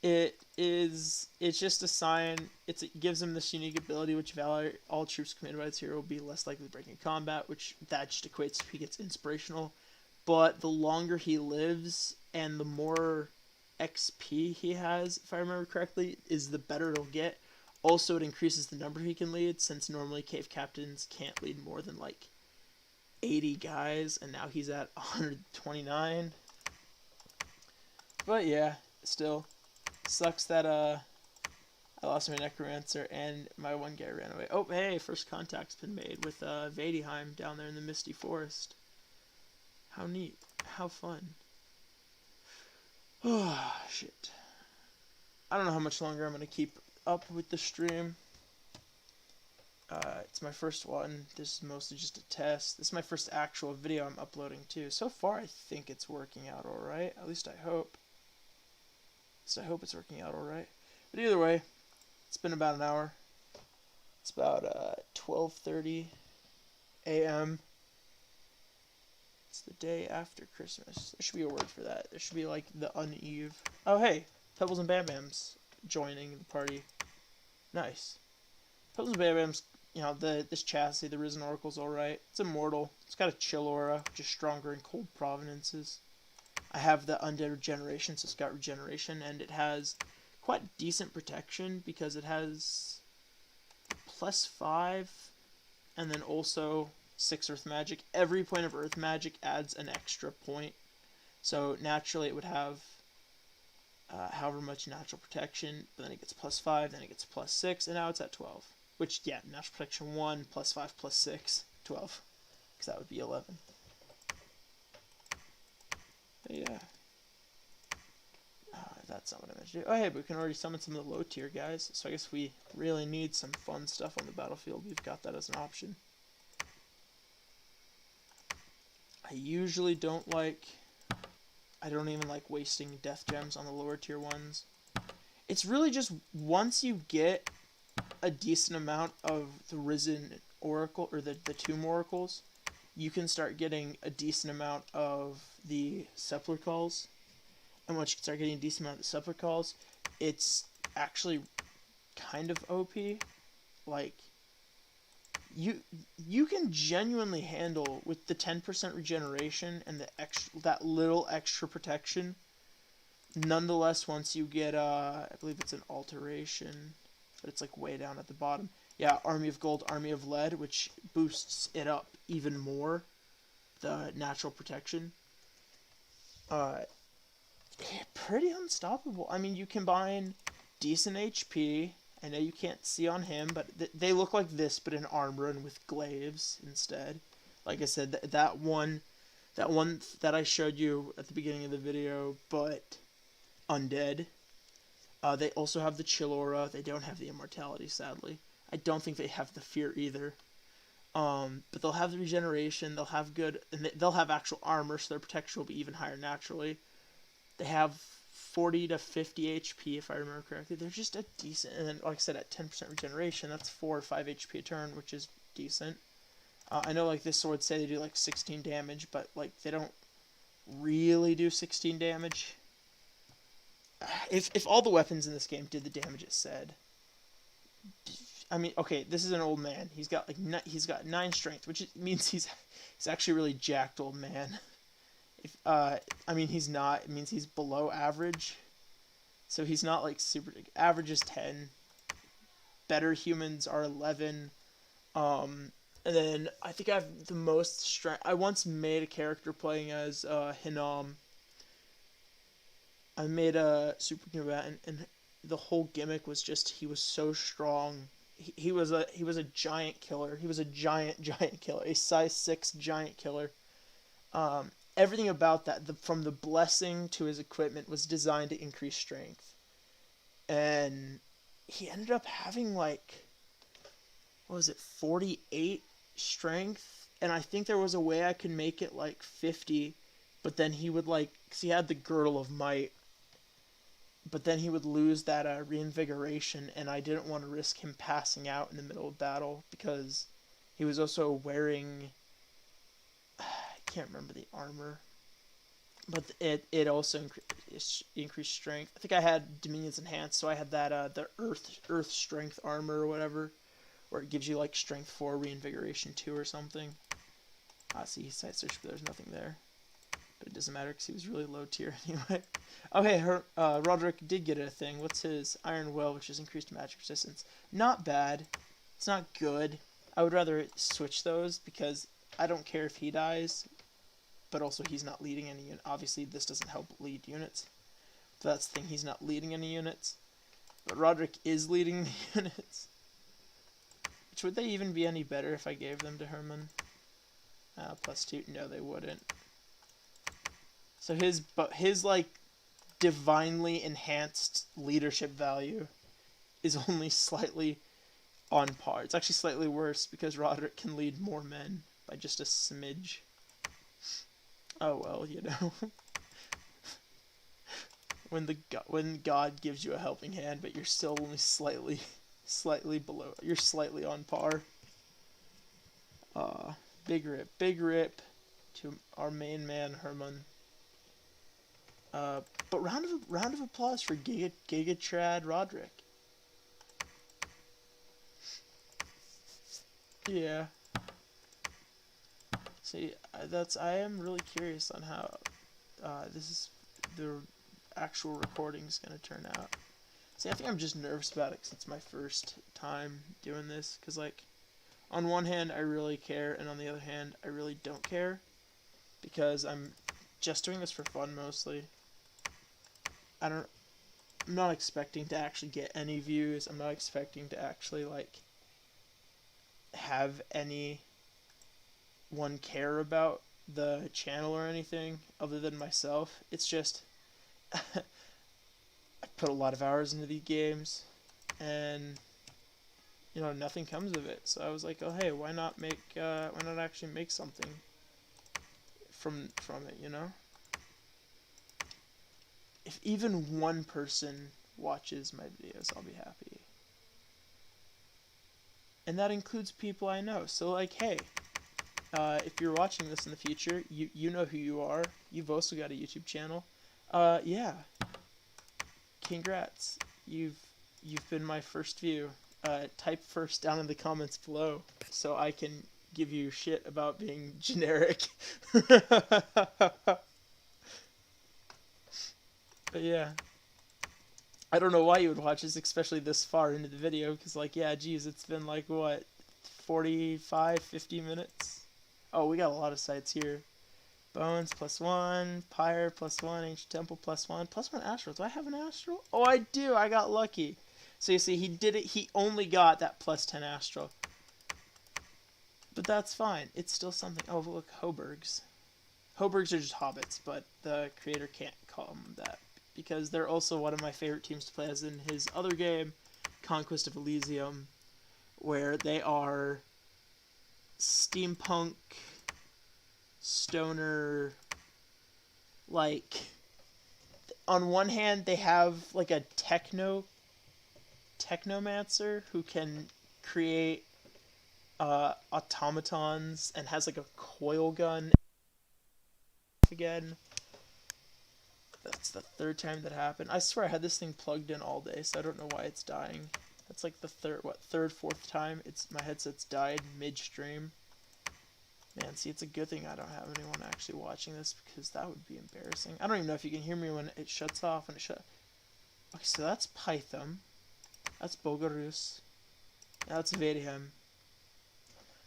It's just a sign. It gives him this unique ability, which Valor, all troops commanded by this hero will be less likely to break in combat, which that just equates to he gets inspirational. But the longer he lives and the more XP he has, if I remember correctly, is the better it'll get. Also, it increases the number he can lead, since normally cave captains can't lead more than like 80 guys, and now he's at 129. But yeah, still. Sucks that I lost my Necromancer and my one guy ran away. Oh, hey, first contact's been made with Vadheim down there in the Misty Forest. How neat. How fun. Oh, shit. I don't know how much longer I'm going to keep up with the stream. It's my first one. This is mostly just a test. This is my first actual video I'm uploading too. So far, I think it's working out alright. At least I hope. So I hope it's working out alright. But either way, it's been about an hour. It's about 12:30 a.m. It's the day after Christmas. There should be a word for that. There should be like the uneve. Oh hey, Pebbles and Bam Bams joining the party. Nice. Pebbles and Bam Bams, you know, this chassis, the Risen Oracle's alright. It's immortal. It's got a chill aura, just stronger in cold provenances. I have the Undead Regeneration, so it's got regeneration, and it has quite decent protection because it has +5, and then also 6 Earth Magic. Every point of Earth Magic adds an extra point, So naturally it would have however much natural protection, but then it gets +5, then it gets +6, and now it's at 12. Which, yeah, natural protection 1, +5, +6, 12. Because that would be 11. But yeah. That's not what I meant to do. Oh, hey, but we can already summon some of the low tier guys. So I guess we really need some fun stuff on the battlefield. We've got that as an option. I usually don't like... I don't even like wasting death gems on the lower tier ones. It's really just once you get a decent amount of the Risen Oracle, or the Tomb Oracles, you can start getting a decent amount of the Sepulchres. And once you start getting a decent amount of the Sepulchres, it's actually kind of OP. Like, you can genuinely handle with the 10% regeneration and that little extra protection. Nonetheless, once you get I believe it's an alteration, but it's like way down at the bottom. Yeah, Army of Gold, Army of Lead, which boosts it up even more, the natural protection. Pretty unstoppable. I mean, you combine decent HP. I know you can't see on him, but they look like this, but in armor and with glaives instead. Like I said, that one that I showed you at the beginning of the video, but undead. They also have the chill aura. They don't have the immortality, sadly. I don't think they have the fear either. But they'll have the regeneration. They'll have good, and they'll have actual armor, so their protection will be even higher naturally. They have 40 to 50 HP, if I remember correctly. They're just a decent, and then, like I said, at 10% regeneration, that's 4 or 5 HP a turn, which is decent. I know, like, this sword say they do, like, 16 damage, but, like, they don't really do 16 damage. If all the weapons in this game did the damage it said, I mean, okay, this is an old man. He's got, like, he's got 9 strength, which means he's actually a really jacked old man. I mean, he's not. It means he's below average. So he's not, like, super... Average is 10. Better humans are 11. And then I think I have the most strength... I once made a character playing as Hinam. I made a super combatant, and the whole gimmick was just he was so strong. He was a giant killer. He was a giant killer. A size 6 giant killer. Everything about that, from the blessing to his equipment, was designed to increase strength. And he ended up having, like, what was it, 48 strength? And I think there was a way I could make it, like, 50, but then he would, like, because he had the Girdle of Might, but then he would lose that reinvigoration, and I didn't want to risk him passing out in the middle of battle, because he was also wearing... can't remember the armor, but it also increased strength. I think I had Dominion's Enhanced, so I had that the Earth Strength armor or whatever, where it gives you like Strength 4, Reinvigoration 2 or something. See, side search, but there's nothing there. But it doesn't matter because he was really low tier anyway. Oh hey, Roderick did get a thing. What's his? Iron Will, which is increased magic resistance. Not bad. It's not good. I would rather switch those because I don't care if he dies, but also he's not leading any unit. Obviously, this doesn't help lead units. So that's the thing, he's not leading any units. But Roderick is leading the units. Which, would they even be any better if I gave them to Herman? +2? No, they wouldn't. So his like divinely enhanced leadership value is only slightly on par. It's actually slightly worse because Roderick can lead more men by just a smidge. Oh well, you know. when God gives you a helping hand, but you're still only slightly below. You're slightly on par. Big rip to our main man Herman. But round of applause for Gigatrad Roderick. Yeah. See, I am really curious on how the actual recording is gonna turn out. See, I think I'm just nervous about it because it's my first time doing this. Because, like, on one hand, I really care, and on the other hand, I really don't care. Because I'm just doing this for fun mostly. I'm not expecting to actually get any views. I'm not expecting to actually like have anyone care about the channel or anything other than myself. It's just I put a lot of hours into these games, and nothing comes of it. So I was like, oh hey, why not actually make something from it, If even one person watches my videos, I'll be happy. And that includes people I know. So like, hey, if you're watching this in the future, you know who you are. You've also got a YouTube channel. Yeah. Congrats. You've been my first view. Type first down in the comments below so I can give you shit about being generic. But yeah. I don't know why you would watch this, especially this far into the video, because, like, yeah, geez, it's been, like, what, 45, 50 minutes? Oh, we got a lot of sites here. Bones, +1, Pyre, +1, Ancient Temple, +1, +1 Astral. Do I have an Astral? Oh, I do! I got lucky. So you see, he only got that +10 Astral. But that's fine. It's still something. Oh, look, Hoburgs. Hoburgs are just hobbits, but the creator can't call them that, because they're also one of my favorite teams to play, as in his other game, Conquest of Elysium, where they are steampunk, stoner, like, on one hand they have like a technomancer who can create automatons and has like a coil gun again. That's the third time that happened. I swear I had this thing plugged in all day, so I don't know why it's dying. That's like the fourth time my headset's died mid-stream. Man, see, it's a good thing I don't have anyone actually watching this, because that would be embarrassing. I don't even know if you can hear me when it shuts off. Okay, so that's Python. That's Bogarus. That's Vedheim.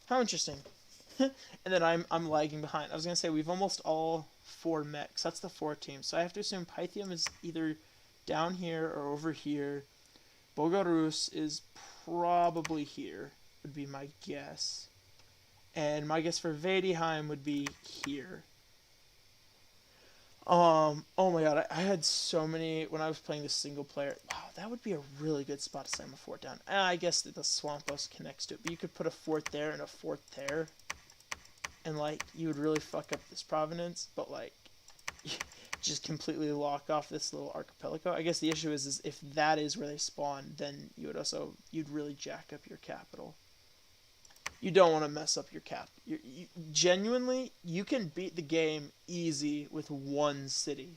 How interesting. And then I'm lagging behind. I was gonna say we've almost all 4 mechs. That's the 4 teams. So I have to assume Pythium is either down here or over here. Bogarus is probably here, would be my guess. And my guess for Vedheim would be here. Oh my god, I had so many when I was playing this single player. Wow, that would be a really good spot to slam a fort down. I guess that the Swampos connects to it, but you could put a fort there and a fort there, and like you would really fuck up this provenance, but like just completely lock off this little archipelago. I guess the issue is if that is where they spawn, then you'd really jack up your capital. You don't want to mess up your cap. Genuinely, you can beat the game easy with 1 city.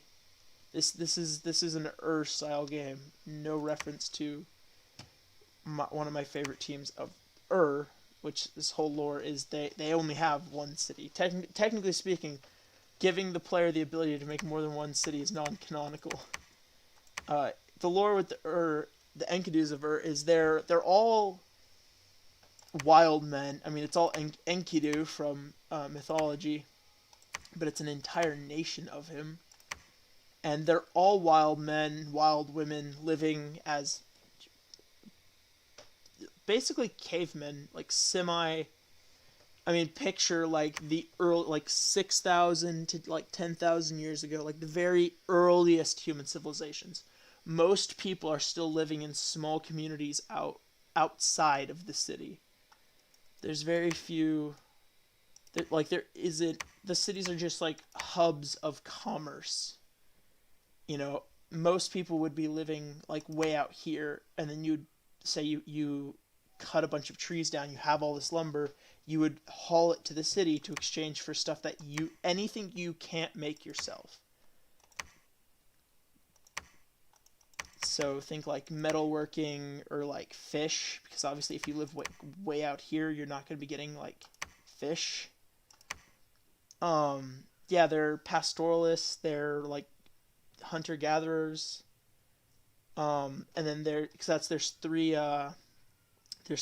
This is an style game. No reference to one of my favorite teams of which this whole lore is they only have 1 city. Technically speaking, giving the player the ability to make more than 1 city is non-canonical. The lore with the Enkidus of is they're all wild men. I mean, it's all Enkidu from mythology, but it's an entire nation of him. And they're all wild men, wild women, living as basically cavemen, like picture like the early, like 6,000 to like 10,000 years ago, like the very earliest human civilizations. Most people are still living in small communities outside of the city. There's very few, there isn't, the cities are just like hubs of commerce. Most people would be living like way out here, and then you'd say you cut a bunch of trees down, you have all this lumber, you would haul it to the city to exchange for stuff that anything you can't make yourself. So think like metalworking or like fish, because obviously if you live way out here, you're not going to be getting like fish. Yeah, they're pastoralists, they're like hunter-gatherers. And then there's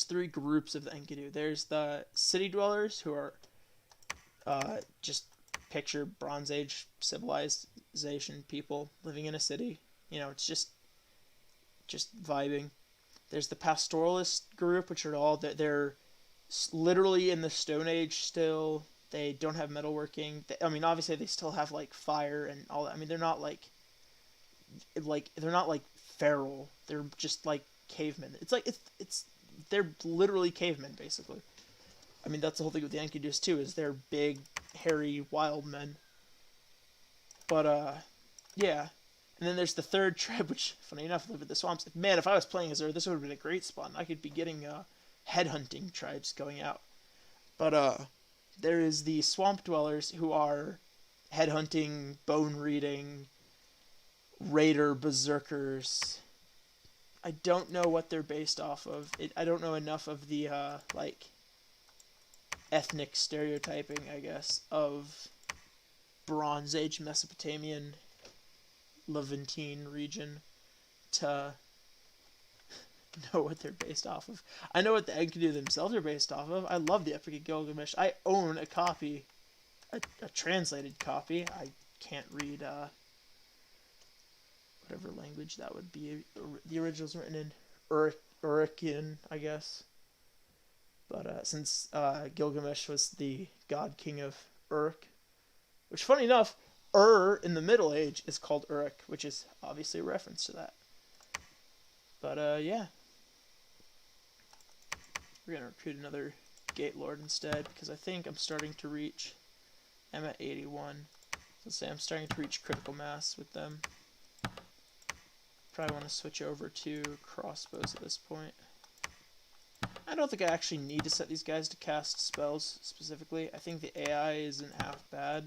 3 groups of the Enkidu. There's the city dwellers, who are just picture Bronze Age civilization people living in a city. It's just vibing. There's the pastoralist group, which are all they're literally in the Stone Age still. They don't have metalworking. Obviously they still have like fire and all that. They're not like feral. They're just like cavemen. It's like they're literally cavemen basically. That's the whole thing with the Enkidu's too, is they're big, hairy, wild men. But yeah. And then there's the third tribe, which, funny enough, live in the swamps. Man, if I was playing as her, this would have been a great spawn. I could be getting headhunting tribes going out. But there is the swamp dwellers, who are headhunting, bone reading, raider berserkers. I don't know what they're based off of. I don't know enough of the ethnic stereotyping, I guess, of Bronze Age Mesopotamian Levantine region to know what they're based off of. I know what the Enkidu themselves are based off of. I love the Epic of Gilgamesh. I own a copy, a translated copy. I can't read whatever language that would be. The original's written in Urikian, I guess. But since Gilgamesh was the god king of Uruk, which, funny enough, in the Middle Age is called Uruk, which is obviously a reference to that. But yeah. We're going to recruit another Gate Lord instead, because I think I'm starting to reach... I'm at 81. Let's say I'm starting to reach critical mass with them. Probably want to switch over to crossbows at this point. I don't think I actually need to set these guys to cast spells specifically. I think the AI isn't half bad.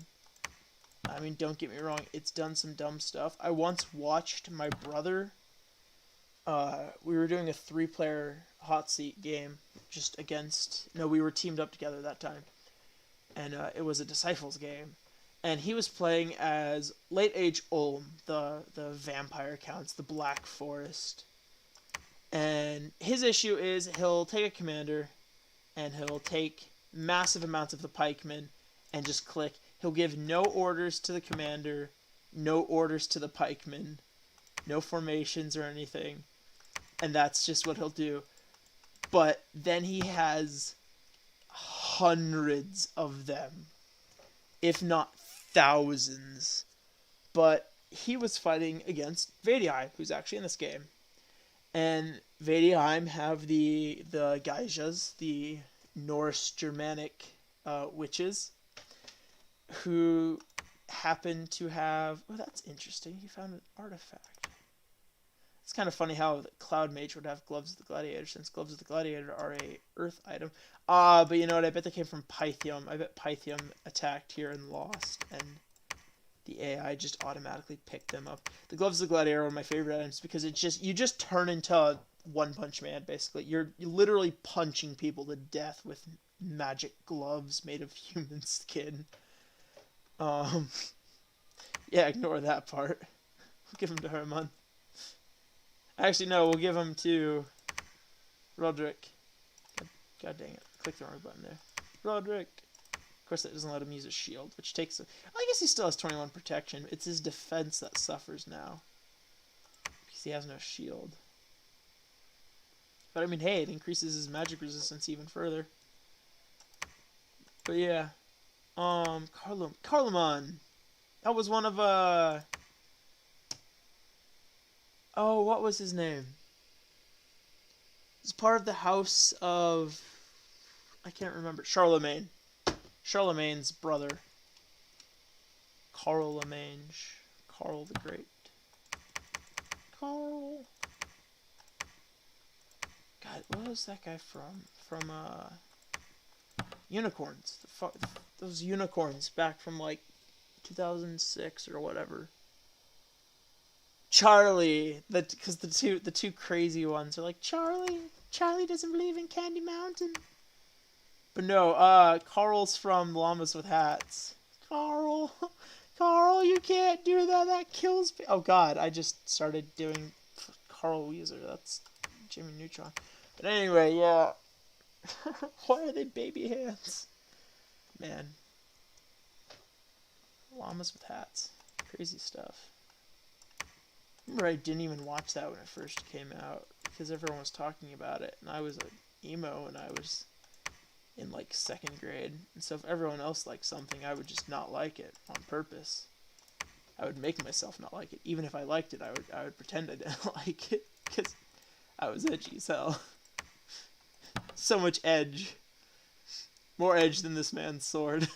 Don't get me wrong, it's done some dumb stuff. I once watched my brother. We were doing a 3-player hot seat game, just against... No, we were teamed up together that time. And it was a Disciples game. And he was playing as Late Age Ulm, the vampire counts, the Black Forest. And his issue is he'll take a commander, and he'll take massive amounts of the pikemen, and just click. He'll give no orders to the commander, no orders to the pikemen, no formations or anything. And that's just what he'll do. But then he has hundreds of them, if not thousands. But he was fighting against Vadii, who's actually in this game. And Vadii have the Geishas, the Norse Germanic witches, who happen to have... Oh, that's interesting. He found an artifact. It's kind of funny how the Cloud Mage would have Gloves of the Gladiator, since Gloves of the Gladiator are a earth item. But you know what? I bet they came from Pythium. I bet Pythium attacked here and lost, and the AI just automatically picked them up. The Gloves of the Gladiator are my favorite items because you just turn into One Punch Man, basically. You're literally punching people to death with magic gloves made of human skin. Yeah, ignore that part. We'll give him to Herman. Actually, no, we'll give him to Roderick. God dang it. Click the wrong button there. Roderick. Of course, that doesn't let him use a shield, which takes... I guess he still has 21 protection. It's his defense that suffers now, because he has no shield. But, hey, it increases his magic resistance even further. But, yeah. Carloman. That was one of, Oh, what was his name? It's part of the house of... I can't remember. Charlemagne. Charlemagne's brother. Carloman. Carl the Great. Carl. God, what was that guy from? From, Unicorns. Those unicorns back from, 2006 or whatever. Charlie, because the two crazy ones are like, Charlie doesn't believe in Candy Mountain. But no, Carl's from Llamas with Hats. Carl, you can't do that. That kills me. Oh God, I just started doing Carl Weezer. That's Jimmy Neutron. But anyway, yeah. Why are they baby hands? Man. Llamas with hats. Crazy stuff. Remember, I didn't even watch that when it first came out because everyone was talking about it, and I was a emo, and I was in like 2nd grade, and so if everyone else liked something, I would just not like it on purpose. I would make myself not like it. Even if I liked it, I would pretend I didn't like it because I was edgy as hell. So much edge. More edge than this man's sword.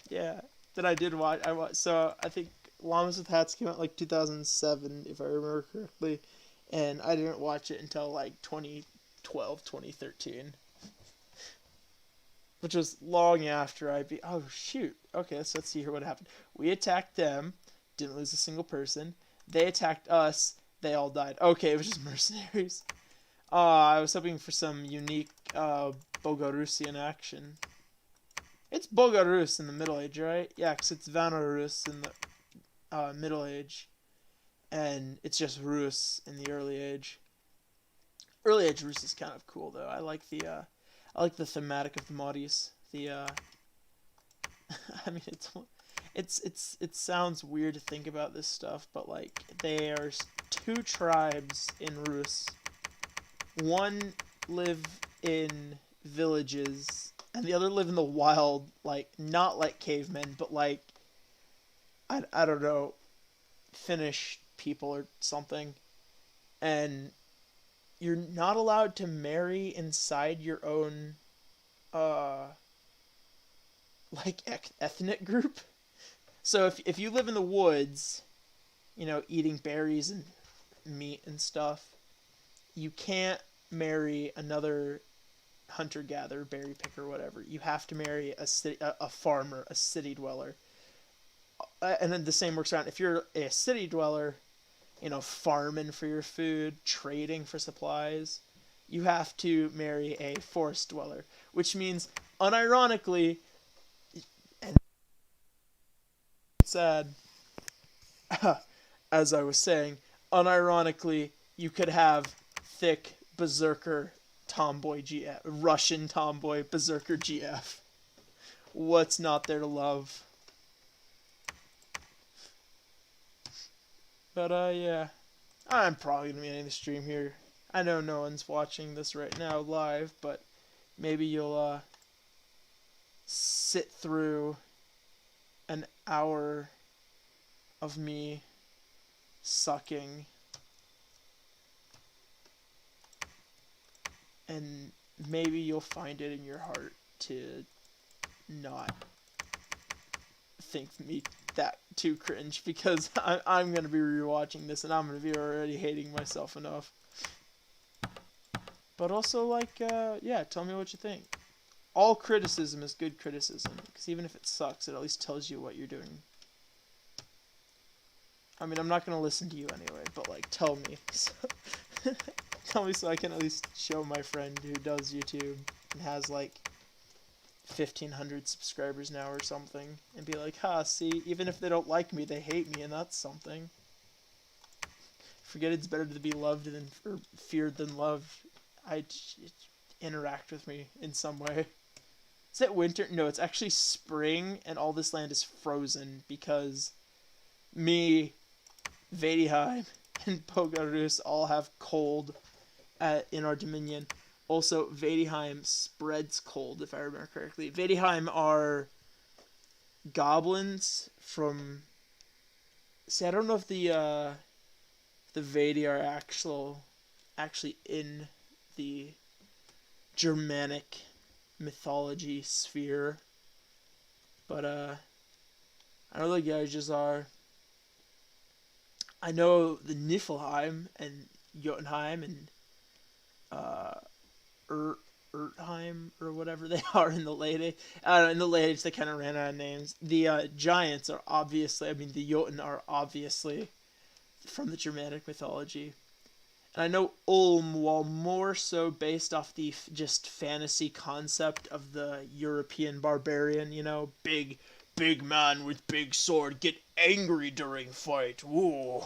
Yeah. That I did watch. So I think Llamas with Hats came out like 2007, if I remember correctly, and I didn't watch it until like 2012, 2013, which was long after I beat. Oh shoot. Okay, so let's see here what happened. We attacked them, didn't lose a single person. They attacked us. They all died. Okay, it was just mercenaries. I was hoping for some unique Bogarusian action. It's Bogarus in the Middle Age, right? Yeah, because it's Vanarus in the Middle Age, and it's just Rus in the Early Age. Early Age Rus is kind of cool though. I like the thematic of the Mahdi's. I mean, it sounds weird to think about this stuff, but like there's 2 tribes in Rus. One live in villages, and the other live in the wild, like not like cavemen, but like I don't know, Finnish people or something. And you're not allowed to marry inside your own like ethnic group. So if you live in the woods, you know, eating berries and meat and stuff, you can't marry another hunter-gatherer, berry picker, whatever. You have to marry a farmer, a city dweller. And then the same works around. If you're a city dweller, you know, farming for your food, trading for supplies, you have to marry a forest dweller, which means, unironically, and sad, as I was saying, unironically, you could have thick berserker tomboy GF, Russian tomboy berserker GF. What's not there to love? But yeah, I'm probably gonna be ending the stream here. I know no one's watching this right now live, but maybe you'll sit through an hour of me sucking, and maybe you'll find it in your heart to not think me that too cringe, because I'm going to be rewatching this and I'm going to be already hating myself enough. But also, like, yeah, tell me what you think. All criticism is good criticism, because even if it sucks, it at least tells you what you're doing. I mean, I'm not going to listen to you anyway, but, like, tell me. So tell me so I can at least show my friend who does YouTube and has, like, 1,500 subscribers now or something, and be like, ha, see, even if they don't like me, they hate me, and that's something. Forget it's better to be loved than, or feared than loved. Interact with me in some way. Is it winter? No, it's actually spring, and all this land is frozen because me, Vadiheim, and Pogarus all have cold in our dominion. Also, Vadiheim spreads cold, if I remember correctly. Vadiheim are goblins from... See, I don't know if the Vadi are actually in the Germanic mythology sphere. But, I know the Gauges are. I know the Niflheim and Jotunheim and, Urtheim or whatever they are in the late age. In the late age, they kind of ran out of names. The giants are obviously, I mean, the Jotun are obviously from the Germanic mythology. And I know Ulm, while more so based off the just fantasy concept of the European barbarian, you know, big man with big sword, get angry during fight, woo.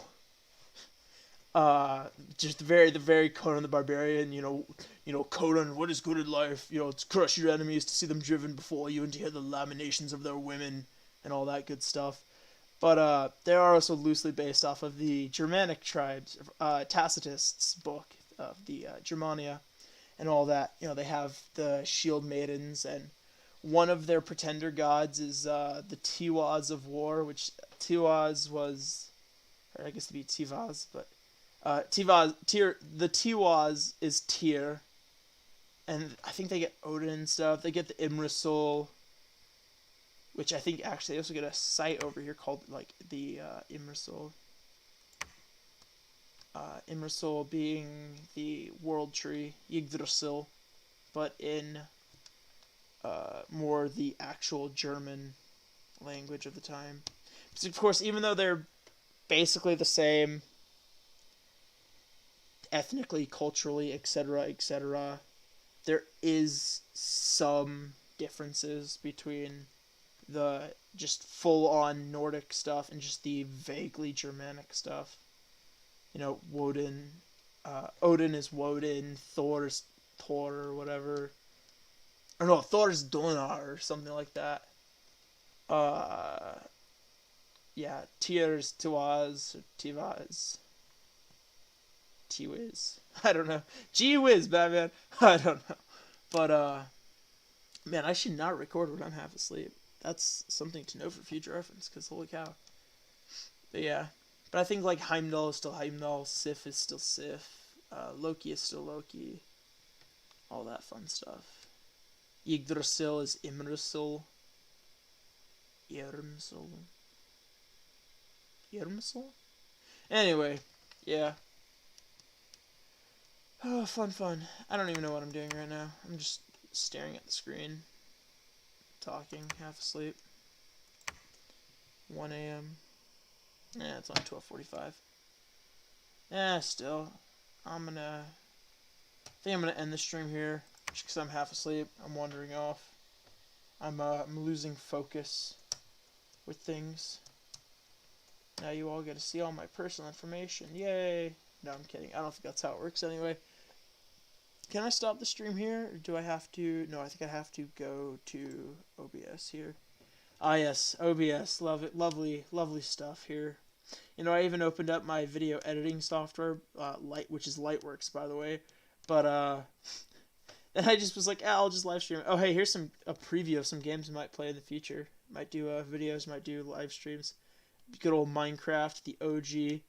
Uh, just the very Conan the Barbarian. Conan, what is good in life? It's crush your enemies, to see them driven before you, and to hear the lamentations of their women, and all that good stuff. But they are also loosely based off of the Germanic tribes, Tacitus's book of the Germania, and all that. They have the shield maidens, and one of their pretender gods is the Tiwaz of war, which Tiwaz was, or I guess to be Tivaz, but the Tiwaz is Tyr, and I think they get Odin and stuff. They get the Imrisul, which I think actually they also get a site over here called like the Imrisul. Imrisul being the world tree, Yggdrasil, but in more the actual German language of the time. Because of course, even though they're basically the same ethnically, culturally, etc., etc., there is some differences between the just full-on Nordic stuff and just the vaguely Germanic stuff. Woden, Odin is Woden, Thor is Thor or whatever. Or no, Thor is Donar or something like that. Uh, yeah, Tyr is Tiwaz, or Tivaz, T-Wiz. I don't know. Gee whiz, Batman. I don't know. But, man, I should not record when I'm half asleep. That's something to know for future reference, because holy cow. But yeah. But I think, like, Heimdall is still Heimdall, Sif is still Sif, Loki is still Loki, all that fun stuff. Yggdrasil is Imrisil. Irmsul? Anyway, yeah. Oh, fun. I don't even know what I'm doing right now. I'm just staring at the screen, talking, half asleep. 1 a.m. It's on 12:45. Still. I think I'm gonna end the stream here, just because I'm half asleep. I'm wandering off. I'm losing focus with things. Now you all get to see all my personal information. Yay! No, I'm kidding. I don't think that's how it works anyway. Can I stop the stream here, or do I have to? No, I think I have to go to OBS here. Ah, yes, OBS. Love it. Lovely stuff here. I even opened up my video editing software, which is Lightworks, by the way. But, then I just was like, I'll just live stream. Oh, hey, here's a preview of some games we might play in the future. Might do videos, might do live streams. Good old Minecraft, the OG.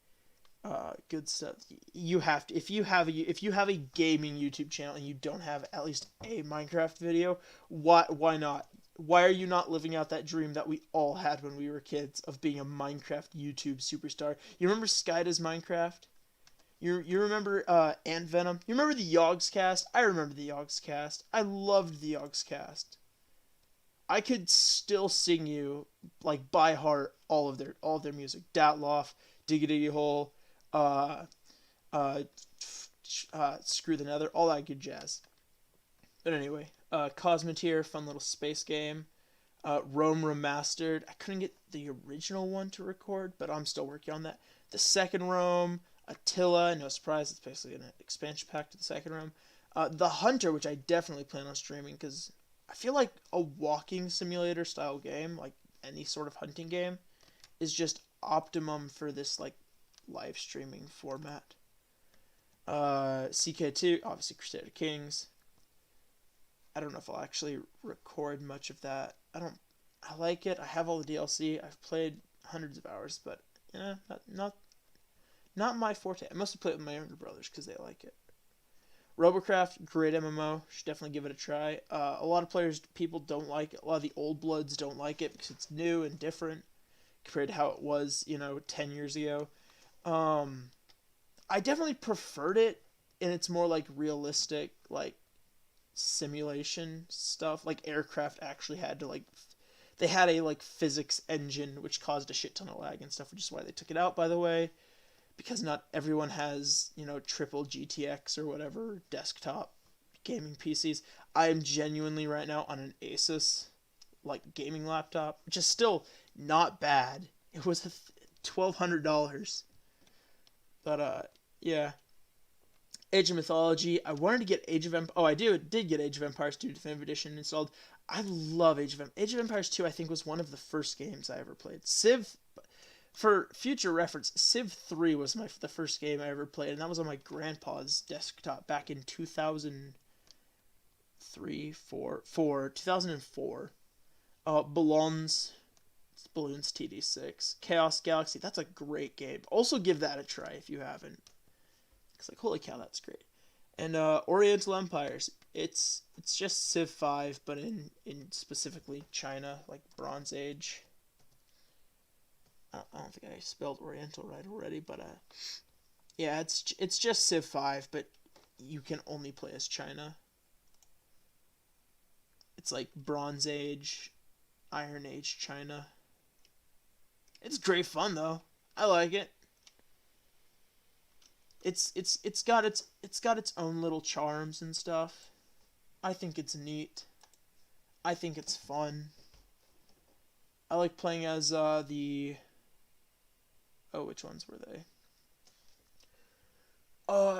Good stuff. You have to, if you have a gaming YouTube channel and you don't have at least a Minecraft video, why not? Why are you not living out that dream that we all had when we were kids of being a Minecraft YouTube superstar? You remember Skyda's Minecraft? You remember Ant Venom? You remember the Yogscast? I remember the Yogscast. I loved the Yogscast. I could still sing you like by heart all of their music. Datloff, Diggy Diggy Hole, Screw the Nether, all that good jazz. But anyway, Cosmoteer, fun little space game. Rome Remastered. I couldn't get the original one to record, but I'm still working on that. The second Rome, Attila, no surprise, it's basically an expansion pack to the second Rome. The Hunter, which I definitely plan on streaming, because I feel like a walking simulator style game, like any sort of hunting game, is just optimum for this like live streaming format. CK2, obviously Crusader Kings. I don't know if I'll actually record much of that. I like it. I have all the DLC. I've played hundreds of hours, but not my forte. I mostly play it with my younger brothers because they like it. Robocraft, great MMO. Should definitely give it a try. A lot of people don't like it. A lot of the old bloods don't like it because it's new and different compared to how it was, 10 years ago. I definitely preferred it, and it's more like realistic, like simulation stuff. Like aircraft actually had to they had a like physics engine which caused a shit ton of lag and stuff, which is why they took it out, by the way. Because not everyone has, triple GTX or whatever desktop gaming PCs. I am genuinely right now on an Asus, gaming laptop, which is still not bad. It was $1,200. But, Yeah. Age of Mythology. I wanted to get Age of Oh, I did get Age of Empires 2 Definitive Edition installed. I love Age of Empires 2. I think was one of the first games I ever played. Civ, for future reference, Civ 3 was the first game I ever played, and that was on my grandpa's desktop back in 2003, 2004. Balloons TD6, Chaos Galaxy. That's a great game. Also, give that a try if you haven't. It's like, holy cow, that's great. And Oriental Empires. It's just Civ 5, but in specifically China, like Bronze Age. I don't think I spelled Oriental right already, but yeah, it's just Civ 5, but you can only play as China. It's like Bronze Age, Iron Age China. It's great fun though. I like it. It's got its own little charms and stuff. I think it's neat. I think it's fun. I like playing as the which ones were they?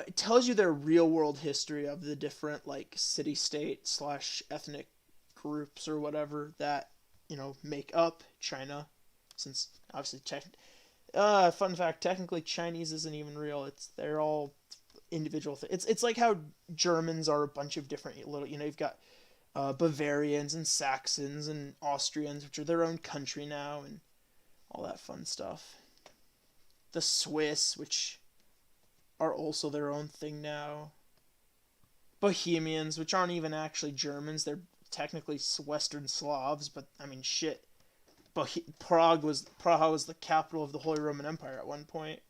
It tells you their real world history of the different like city state slash ethnic groups or whatever that make up China. Since obviously fun fact, technically Chinese isn't even real. They're all individual things. It's like how Germans are a bunch of different little. You've got Bavarians and Saxons and Austrians, which are their own country now, and all that fun stuff. The Swiss, which are also their own thing now. Bohemians, which aren't even actually Germans, they're technically Western Slavs, but I mean, shit. Prague was the capital of the Holy Roman Empire at one point,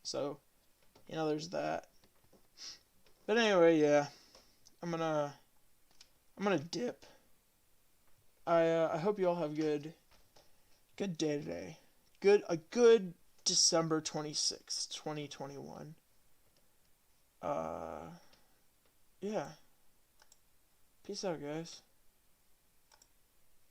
so there's that. But anyway, yeah, I'm gonna dip. I hope you all have good day today. A good December 26th, 2021. Yeah. Peace out, guys.